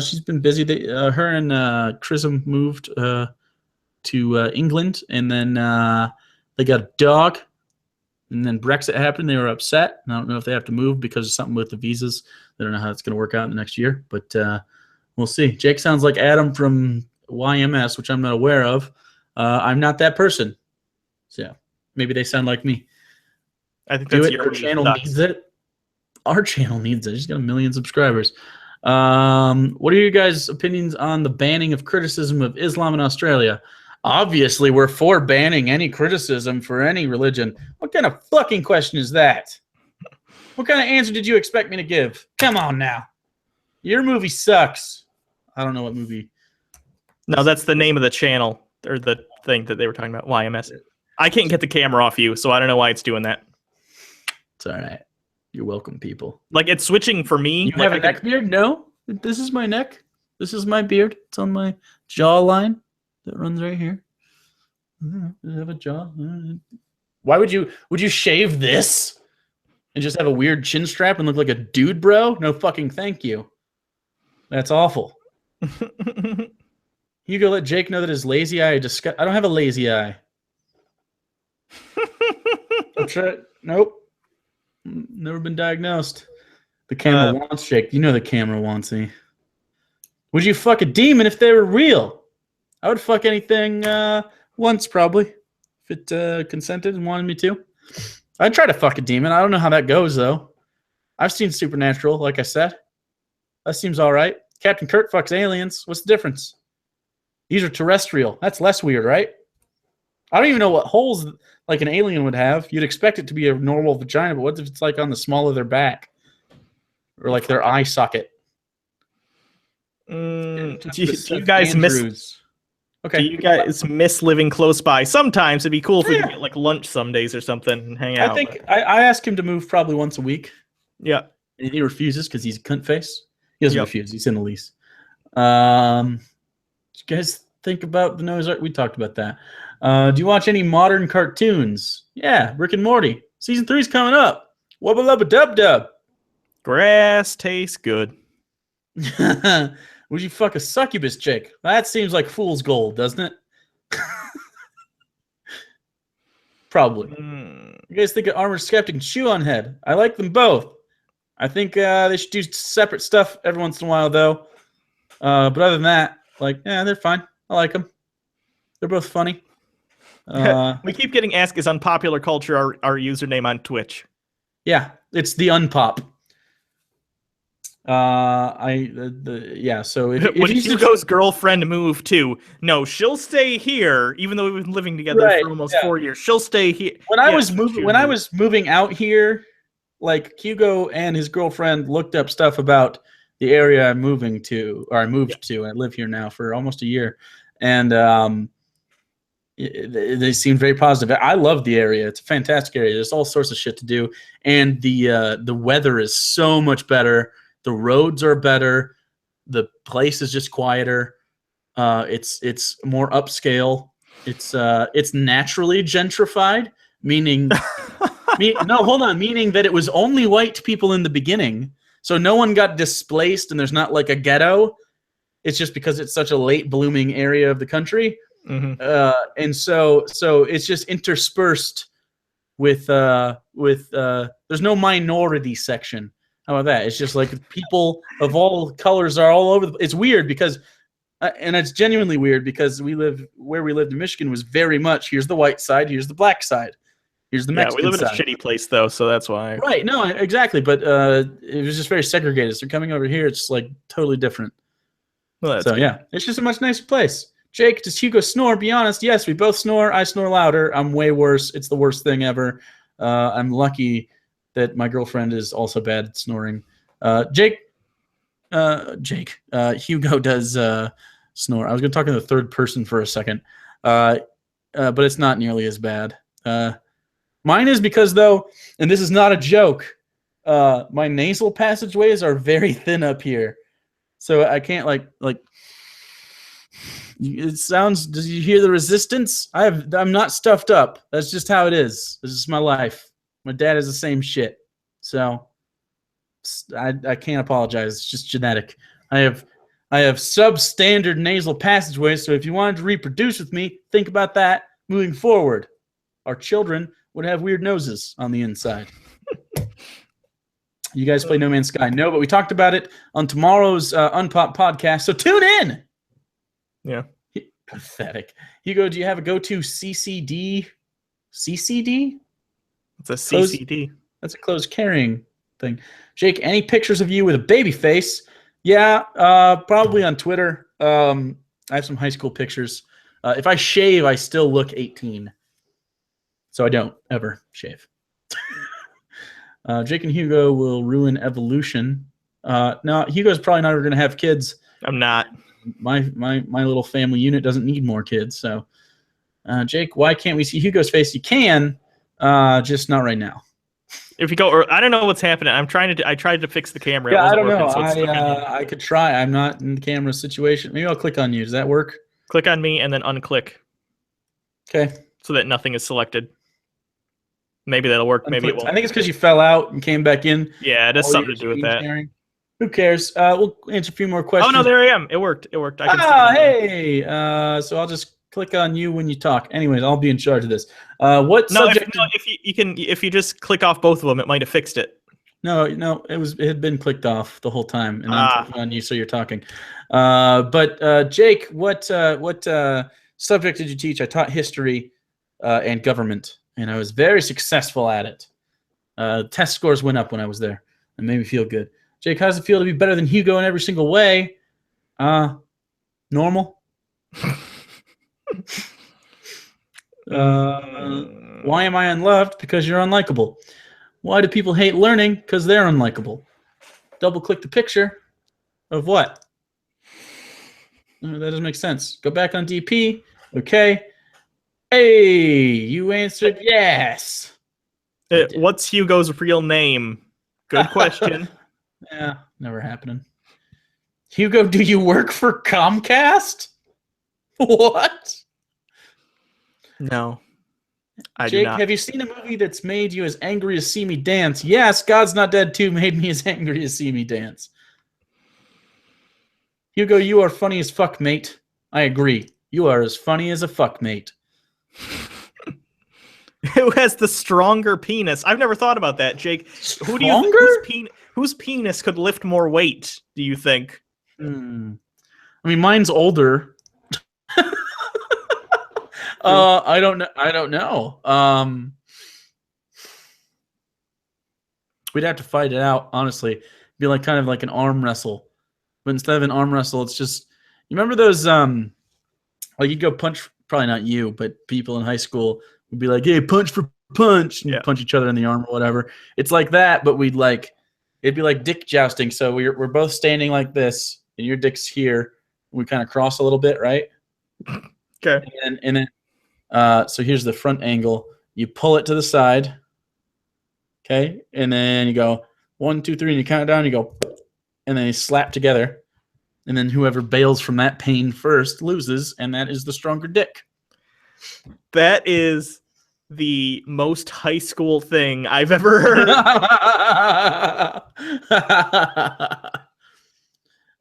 She's been busy. Her and Chrism moved to England, and then they got a dog. And then Brexit happened. They were upset. I don't know if they have to move because of something with the visas. They don't know how it's going to work out in the next year, but we'll see. Jake sounds like Adam from YMS, which I'm not aware of. I'm not that person. So yeah, maybe they sound like me. I think that's Our channel needs it. Our channel needs it. She's got 1 million subscribers. What are your guys' opinions on the banning of criticism of Islam in Australia? Obviously, we're for banning any criticism for any religion. What kind of fucking question is that? What kind of answer did you expect me to give? Come on now. Your movie sucks. I don't know what movie. No, that's the name of the channel or the thing that they were talking about, YMS. I can't get the camera off you, so I don't know why it's doing that. It's all right. You're welcome, people. Like, it's switching for me. You have a neck beard? No. This is my neck. This is my beard. It's on my jawline that runs right here. Does it have a jaw? Why would you shave this and just have a weird chin strap and look like a dude, bro? No fucking thank you. That's awful. Hugo, let Jake know that his lazy eye I don't have a lazy eye. Nope. Never been diagnosed. The camera wants Jake. You know the camera wants me. Would you fuck a demon if they were real? I would fuck anything once, probably. If it consented and wanted me to. I'd try to fuck a demon. I don't know how that goes, though. I've seen Supernatural, like I said. That seems all right. Captain Kirk fucks aliens. What's the difference? These are terrestrial. That's less weird, right? I don't even know what holes like an alien would have. You'd expect it to be a normal vagina, but what if it's like on the small of their back? Or like their eye socket? Do you guys miss... Okay. Do you guys miss living close by? Sometimes it'd be cool if we could get like lunch some days or something and hang out. I think I ask him to move probably once a week. Yeah. And he refuses because he's a cunt face. He doesn't refuse. He's in the lease. You guys think about the Noah's Ark? We talked about that. Do you watch any modern cartoons? Yeah, Rick and Morty. Season 3's coming up. Wubba lubba dub dub. Grass tastes good. Would you fuck a succubus, Jake? That seems like fool's gold, doesn't it? Probably. You guys think of Armored Skeptic and CheapeOne Head? I like them both. I think they should do separate stuff every once in a while, though. But other than that, like, yeah, they're fine. I like them. They're both funny. We keep getting asked, is Unpopular Culture our username on Twitch? Yeah, it's the Unpop. So if when Hugo's girlfriend move too, no, she'll stay here, even though we've been living together for almost 4 years. She'll stay here. When I was moving out here, like Hugo and his girlfriend looked up stuff about the area I'm moving to, or I moved to. I live here now for almost a year, and they seemed very positive. I love the area. It's a fantastic area. There's all sorts of shit to do, and the weather is so much better. The roads are better. The place is just quieter. It's more upscale. It's naturally gentrified, meaning meaning that it was only white people in the beginning, so no one got displaced, and there's not like a ghetto. It's just because it's such a late blooming area of the country. Mm-hmm. And so it's just interspersed with there's no minority section. How about that? It's just like people of all colors are all over. It's weird because, and it's genuinely weird because where we lived in Michigan was very much here's the white side, here's the black side, here's the Mexican side. Yeah, we live in a shitty place though, so that's why. Right? No, exactly. But it was just very segregated. So coming over here, it's like totally different. Well, so good. Yeah, it's just a much nicer place. Jake, does Hugo snore? Be honest. Yes, we both snore. I snore louder. I'm way worse. It's the worst thing ever. I'm lucky that my girlfriend is also bad at snoring. Hugo does snore. I was going to talk in the third person for a second, but it's not nearly as bad. Mine is because, though, and this is not a joke, my nasal passageways are very thin up here. So I can't like it sounds. Does you hear the resistance? I'm not stuffed up. That's just how it is. This is my life. My dad is the same shit. So I can't apologize. It's just genetic. I have substandard nasal passageways. So if you wanted to reproduce with me, think about that moving forward. Our children would have weird noses on the inside. You guys play No Man's Sky? No, but we talked about it on tomorrow's Unpop podcast. So tune in. Yeah. Pathetic. Hugo, do you have a go-to CCD? CCD? It's a CCD. That's a closed carrying thing. Jake, any pictures of you with a baby face? Yeah, probably on Twitter. I have some high school pictures. If I shave, I still look 18. So I don't ever shave. Jake and Hugo will ruin evolution. No, Hugo's probably not ever going to have kids. I'm not. My little family unit doesn't need more kids. So, Jake, why can't we see Hugo's face? You can, just not right now. If you go, or I don't know what's happening. I tried to fix the camera. Yeah, I don't know. So I could try. I'm not in the camera situation. Maybe I'll click on you. Does that work? Click on me and then unclick. Okay. So that nothing is selected. Maybe that'll work. Maybe it won't. I think it's because you fell out and came back in. Yeah, it has something to do with that. Sharing. Who cares? We'll answer a few more questions. Oh, no, there I am. It worked. I can see hey. So I'll just click on you when you talk. Anyways, I'll be in charge of this. What subject? If you just click off both of them, it might have fixed it. No, it had been clicked off the whole time, and I'm clicking on you, so you're talking. But Jake, what subject did you teach? I taught history and government, and I was very successful at it. Test scores went up when I was there. It made me feel good. Jake, how does it feel to be better than Hugo in every single way? Normal. Why am I unloved? Because you're unlikable. Why do people hate learning? Because they're unlikable. Double click the picture of what? That doesn't make sense. Go back on DP. Okay. Hey, you answered yes. What's Hugo's real name? Good question. Yeah, never happening. Hugo, do you work for Comcast? What? No. I Jake, do not. have you seen a movie that's made you as angry as See Me Dance? Yes, God's Not Dead 2 made me as angry as See Me Dance. Hugo, you are funny as fuck, mate. I agree. You are as funny as a fuck, mate. Who has the stronger penis? I've never thought about that, Jake. Stronger? Whose penis could lift more weight, do you think? I mean, mine's older. I don't know. We'd have to fight it out, honestly. It'd be like kind of like an arm wrestle. But instead of an arm wrestle, it's just, you remember those like you'd go punch, probably not you, but people in high school would be like, hey, punch for punch, and punch each other in the arm or whatever. It's like that, but it'd be like dick jousting. So we're both standing like this, and your dick's here. We kind of cross a little bit, right? Okay. And then so here's the front angle. You pull it to the side. Okay. And then you go 1, 2, 3, and you count it down. You go, and then you slap together. And then whoever bails from that pain first loses, and that is the stronger dick. That is the most high school thing I've ever heard.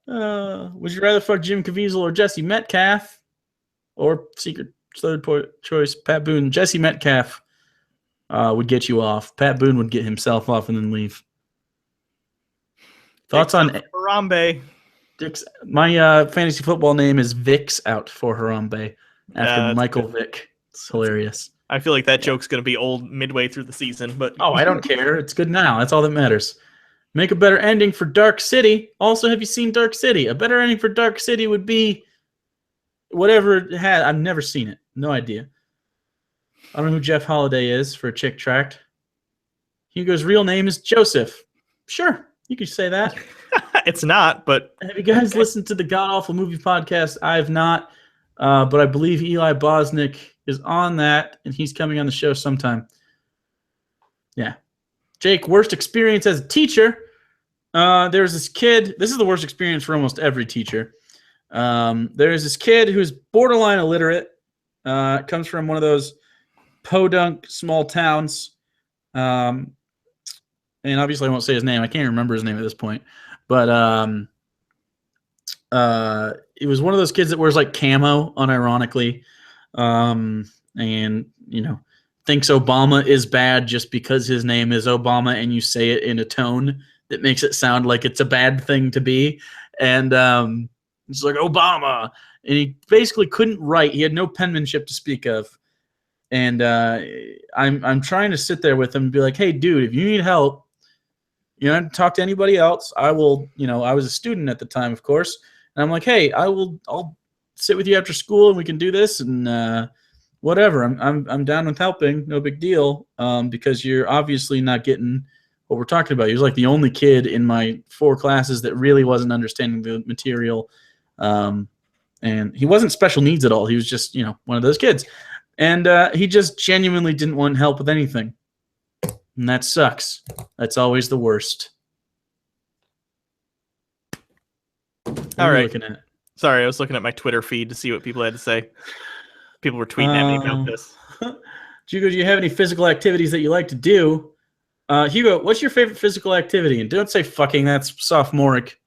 Would you rather fuck Jim Caviezel or Jesse Metcalf? Or secret third choice, Pat Boone. Jesse Metcalf would get you off. Pat Boone would get himself off and then leave. Thoughts on Harambe? My fantasy football name is Vic's out for Harambe after Michael Vick. It's hilarious. I feel like that joke's going to be old midway through the season, but I don't care. It's good now. That's all that matters. Make a better ending for Dark City. Also, have you seen Dark City? A better ending for Dark City would be whatever it had. I've never seen it. No idea. I don't know who Jeff Holiday is for Chick Tract. Hugo's real name is Joseph. Sure, you could say that. It's not, but... Have you guys listened to the God Awful Movie podcast? I have not, but I believe Eli Bosnick is on that, and he's coming on the show sometime. Yeah. Jake, worst experience as a teacher. There's this kid. This is the worst experience for almost every teacher. There's this kid who's borderline illiterate. Comes from one of those podunk small towns. And obviously I won't say his name. I can't remember his name at this point. But it was one of those kids that wears like camo unironically. And, thinks Obama is bad just because his name is Obama and you say it in a tone that makes it sound like it's a bad thing to be. And it's like, Obama. And he basically couldn't write. He had no penmanship to speak of. And I'm trying to sit there with him and be like, hey, dude, if you need help, talk to anybody else. I will, I was a student at the time, of course. And I'm like, hey, I'll sit with you after school and we can do this and whatever. I'm down with helping. No big deal. Because you're obviously not getting what we're talking about. He was like the only kid in my 4 classes that really wasn't understanding the material. And he wasn't special needs at all. He was just, one of those kids. And he just genuinely didn't want help with anything. And that sucks. That's always the worst. All right. Sorry, I was looking at my Twitter feed to see what people had to say. People were tweeting at me about this. Hugo, do you have any physical activities that you like to do? Hugo, what's your favorite physical activity? And don't say fucking. That's sophomoric.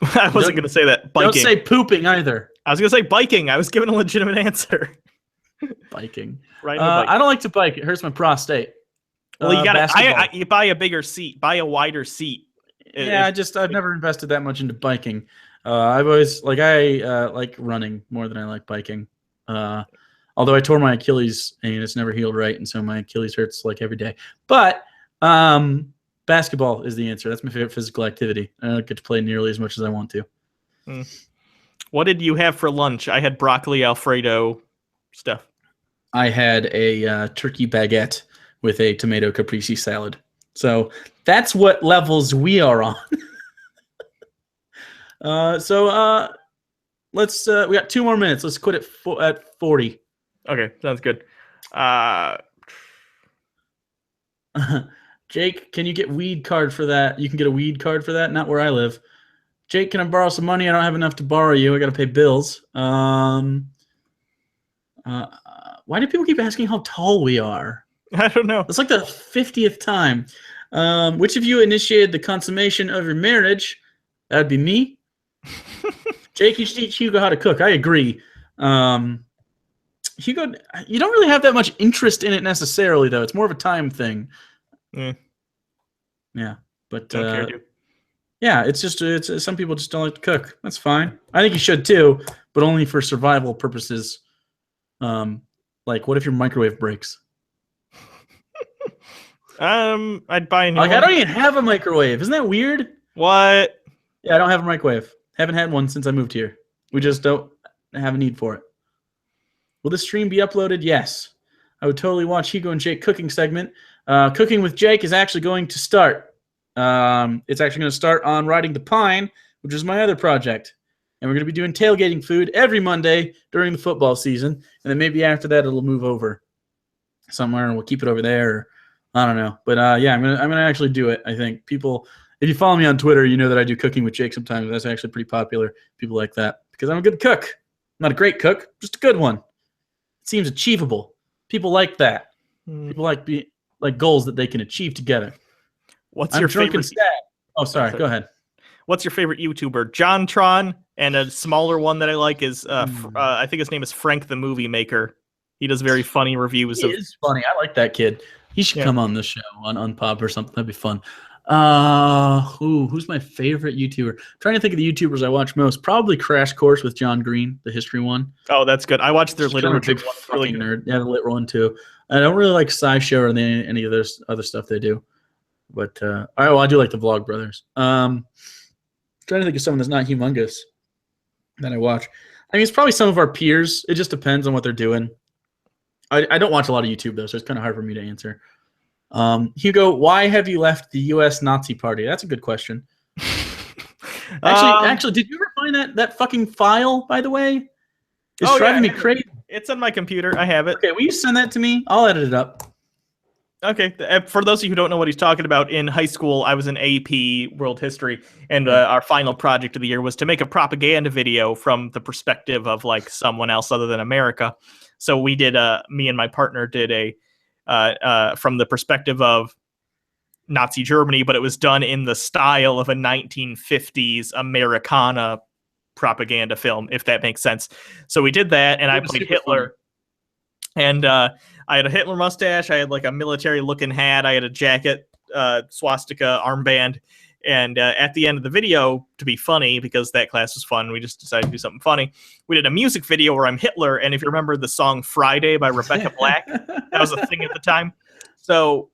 I wasn't going to say that. Biking. Don't say pooping either. I was going to say biking. I was giving a legitimate answer. Biking. Right. I don't like to bike. It hurts my prostate. Well, you got you buy a bigger seat, buy a wider seat. Yeah, I've never invested that much into biking. I've always I like running more than I like biking. Although I tore my Achilles and it's never healed right, and so my Achilles hurts like every day. But basketball is the answer. That's my favorite physical activity. I don't get to play nearly as much as I want to. What did you have for lunch? I had broccoli Alfredo stuff. I had a turkey baguette with a tomato caprese salad. So that's what levels we are on. Let's we got 2 more minutes. Let's quit at 40. Okay, sounds good. Jake, can you get weed card for that? You can get a weed card for that? Not where I live. Jake, can I borrow some money? I don't have enough to borrow you. I got to pay bills. Why do people keep asking how tall we are? I don't know. It's like the 50th time. Which of you initiated the consummation of your marriage? That would be me. Jake, you should teach Hugo how to cook. I agree. Hugo, you don't really have that much interest in it necessarily, though. It's more of a time thing. Yeah, but don't care to. Yeah, it's some people just don't like to cook. That's fine. I think you should too, but only for survival purposes. Like, what if your microwave breaks? I'd buy a new one. I don't even have a microwave. Isn't that weird? What? Yeah, I don't have a microwave. Haven't had one since I moved here. We just don't have a need for it. Will this stream be uploaded? Yes. I would totally watch Hugo and Jake cooking segment. Cooking with Jake is actually going to start. It's actually going to start on Riding the Pine, which is my other project. And we're going to be doing tailgating food every Monday during the football season. And then maybe after that, it'll move over somewhere and we'll keep it over there. Or, I don't know. But yeah, I'm gonna actually do it. I think people, if you follow me on Twitter, you know that I do cooking with Jake sometimes. That's actually pretty popular. People like that because I'm a good cook. I'm not a great cook, just a good one. It seems achievable. People like that. People like goals that they can achieve together. What's your favorite? Oh, sorry. Go ahead. what's your favorite YouTuber? JonTron, and a smaller one that I like is I think his name is Frank the Movie Maker. He does very funny reviews. He is funny. I like that kid. He should come on the show on Unpop or something. That'd be fun. Who's my favorite YouTuber? I'm trying to think of the YouTubers I watch most. Probably Crash Course with John Green, the history one. Oh, that's good. I watched their literature one. Fucking nerd. Yeah, the lit one too. I don't really like SciShow or any of this other stuff they do. But all right, well, I do like the Vlog Brothers. Trying to think of someone that's not humongous that I watch. I mean, it's probably some of our peers. It just depends on what they're doing. I don't watch a lot of YouTube though, so it's kind of hard for me to answer. Hugo, why have you left the U.S. Nazi Party? That's a good question. Actually, did you ever find that fucking file? By the way, it's driving me crazy. It's on my computer. I have it. Okay, will you send that to me? I'll edit it up. Okay, for those of you who don't know what he's talking about, in high school, I was in AP World History, and our final project of the year was to make a propaganda video from the perspective of like someone else other than America. So we did, me and my partner did from the perspective of Nazi Germany, but it was done in the style of a 1950s Americana propaganda film, if that makes sense. So we did that, and I played Hitler. Funny. And I had a Hitler mustache. I had like a military-looking hat. I had a jacket, swastika armband. And at the end of the video, to be funny, because that class was fun, we just decided to do something funny. We did a music video where I'm Hitler, and if you remember the song Friday by Rebecca Black, that was a thing at the time. So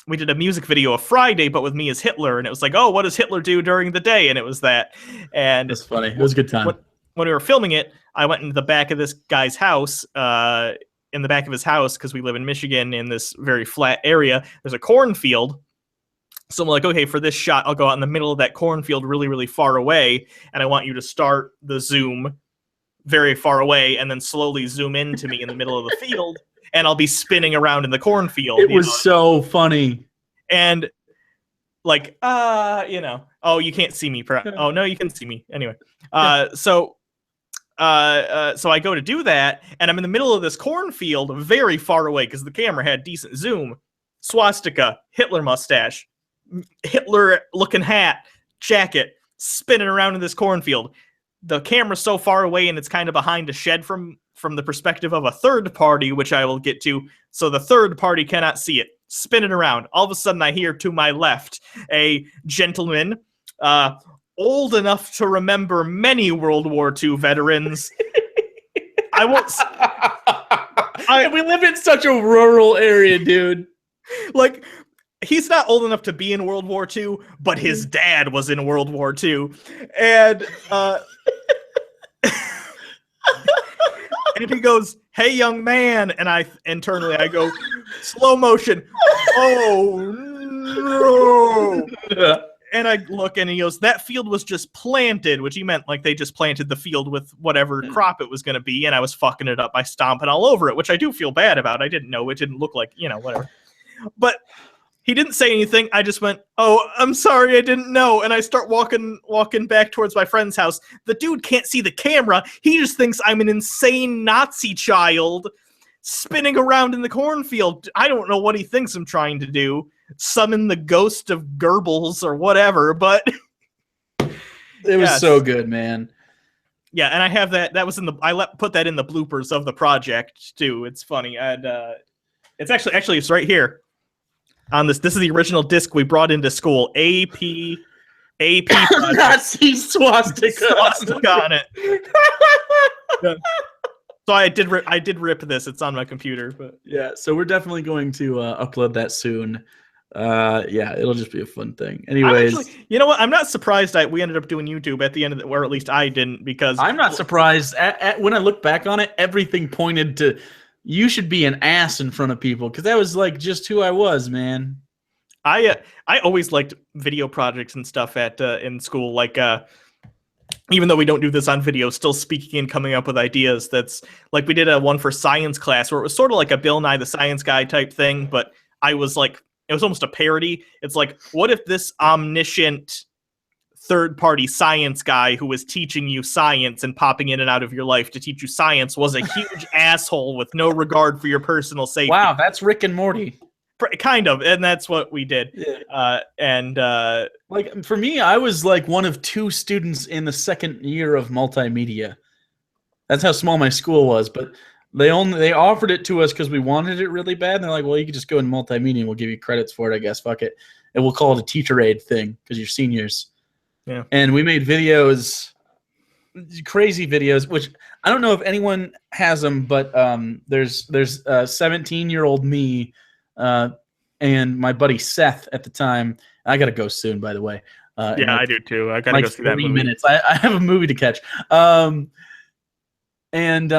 we did a music video of Friday, but with me as Hitler, and it was like, oh, what does Hitler do during the day? And it was that. And that's funny. It was a good time. When we were filming it, I went into the back of this guy's house, in the back of his house, because we live in Michigan in this very flat area. There's a cornfield. So I'm like, okay, for this shot, I'll go out in the middle of that cornfield really, really far away, and I want you to start the zoom very far away and then slowly zoom into me in the middle of the field, and I'll be spinning around in the cornfield. It was so funny. And like, oh, you can't see me. Oh, no, you can see me. Anyway, so I go to do that, and I'm in the middle of this cornfield very far away because the camera had decent zoom. Swastika, Hitler mustache, Hitler-looking hat, jacket, spinning around in this cornfield. The camera's so far away, and it's kind of behind a shed from the perspective of a third party, which I will get to, so the third party cannot see it. Spinning around. All of a sudden, I hear to my left a gentleman, old enough to remember many World War II veterans. I won't... we live in such a rural area, dude. Like... He's not old enough to be in World War II, but his dad was in World War II. And and he goes, "Hey, young man." And I internally, I go, slow motion. Oh, no. And I look, and he goes, "That field was just planted," which he meant like they just planted the field with whatever crop it was going to be. And I was fucking it up by stomping all over it, which I do feel bad about. I didn't know. It didn't look like, whatever. But... he didn't say anything. I just went, "Oh, I'm sorry, I didn't know." And I start walking back towards my friend's house. The dude can't see the camera. He just thinks I'm an insane Nazi child spinning around in the cornfield. I don't know what he thinks I'm trying to do. Summon the ghost of Goebbels or whatever, but... it was so good, man. Yeah, and I have that. That was in the... put that in the bloopers of the project, too. It's funny. And it's actually, it's right here. On this is the original disc we brought into school. AP Nazi swastika on it. Yeah. So I did rip this. It's on my computer, but yeah. So we're definitely going to upload that soon. Yeah, it'll just be a fun thing. Anyways, you know what? I'm not surprised we ended up doing YouTube at the end of or at least I didn't, because I'm not surprised. When I look back on it, everything pointed to. You should be an ass in front of people, because that was like just who I was, man. I always liked video projects and stuff in school. Like even though we don't do this on video, still speaking and coming up with ideas. That's like we did one for science class where it was sort of like a Bill Nye the Science Guy type thing, but I was like, it was almost a parody. It's like, what if this omniscient third-party science guy who was teaching you science and popping in and out of your life to teach you science was a huge asshole with no regard for your personal safety? Wow, that's Rick and Morty. Kind of, and that's what we did. Yeah. Like for me, I was like one of 2 students in the second year of multimedia. That's how small my school was, but they offered it to us because we wanted it really bad. And they're like, well, you can just go in multimedia and we'll give you credits for it, I guess. Fuck it. And we'll call it a teacher aid thing because you're seniors. Yeah. And we made videos, crazy videos, which I don't know if anyone has them, but there's 17-year-old me and my buddy Seth at the time. I got to go soon, by the way. Yeah, I do too. I got to go see that movie. 3 minutes. I have a movie to catch. And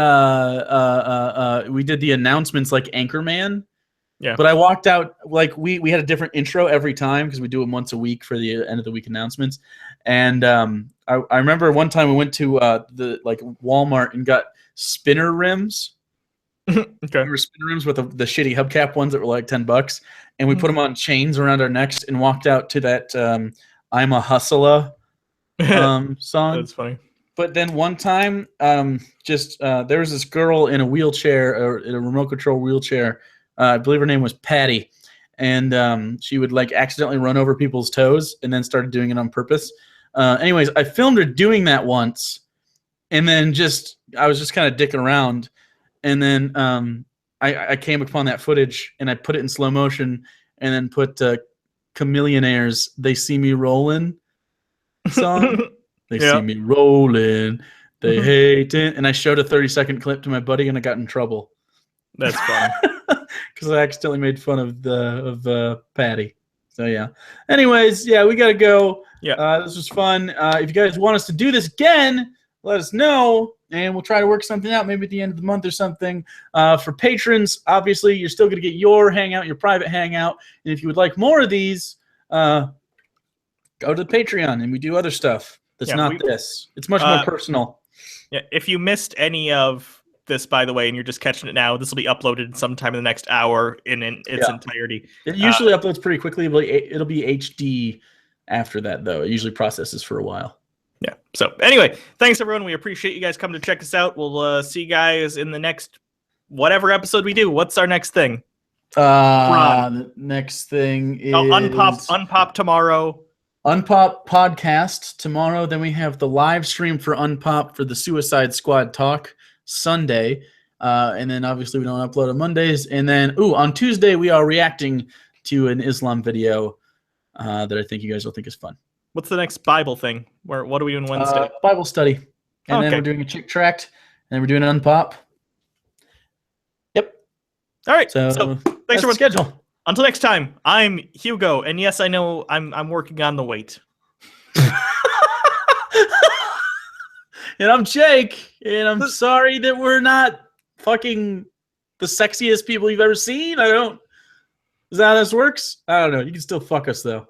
we did the announcements like Anchorman. Yeah. But I walked out, like, we had a different intro every time because we do them once a week for the end of the week announcements. And I remember one time we went to the Walmart and got spinner rims. Okay. Remember spinner rims with the shitty hubcap ones that were like $10, and we put them on chains around our necks and walked out to that "I'm a Hustler" song. That's funny. But then one time, there was this girl in a wheelchair, or in a remote control wheelchair. I believe her name was Patty, and she would like accidentally run over people's toes, and then started doing it on purpose. Anyways, I filmed her doing that once, and then I was just kind of dicking around, and then I came upon that footage and I put it in slow motion, and then put Chameleonaire's "They See Me Rollin'" song. They see me rolling. They hate it. And I showed a 30-second clip to my buddy, and I got in trouble. That's fun. Because I accidentally made fun of Patty. So, yeah. Anyways, yeah, we got to go. Yeah. This was fun. If you guys want us to do this again, let us know, and we'll try to work something out maybe at the end of the month or something. For patrons, obviously, you're still going to get your hangout, your private hangout. And if you would like more of these, go to the Patreon, and we do other stuff. That's this. It's much more personal. Yeah. If you missed any of this, by the way, and you're just catching it now, this will be uploaded sometime in the next hour in its entirety. It usually uploads pretty quickly, but it'll be HD after that, though. It usually processes for a while. Yeah. So anyway, thanks everyone. We appreciate you guys coming to check us out. We'll see you guys in the next whatever episode we do. What's our next thing? The next thing is Unpop tomorrow. Unpop podcast tomorrow. Then we have the live stream for Unpop for the Suicide Squad talk Sunday. And then obviously we don't upload on Mondays. And then, on Tuesday, we are reacting to an Islam video that I think you guys will think is fun. What's the next Bible thing? What are we doing Wednesday? Bible study. And then we're doing a chick tract. And then we're doing an Unpop. Yep. All right. So thanks for the schedule. Until next time, I'm Hugo, and yes, I know I'm working on the weight. And I'm Jake, and I'm sorry that we're not fucking the sexiest people you've ever seen. Is that how this works? I don't know. You can still fuck us, though.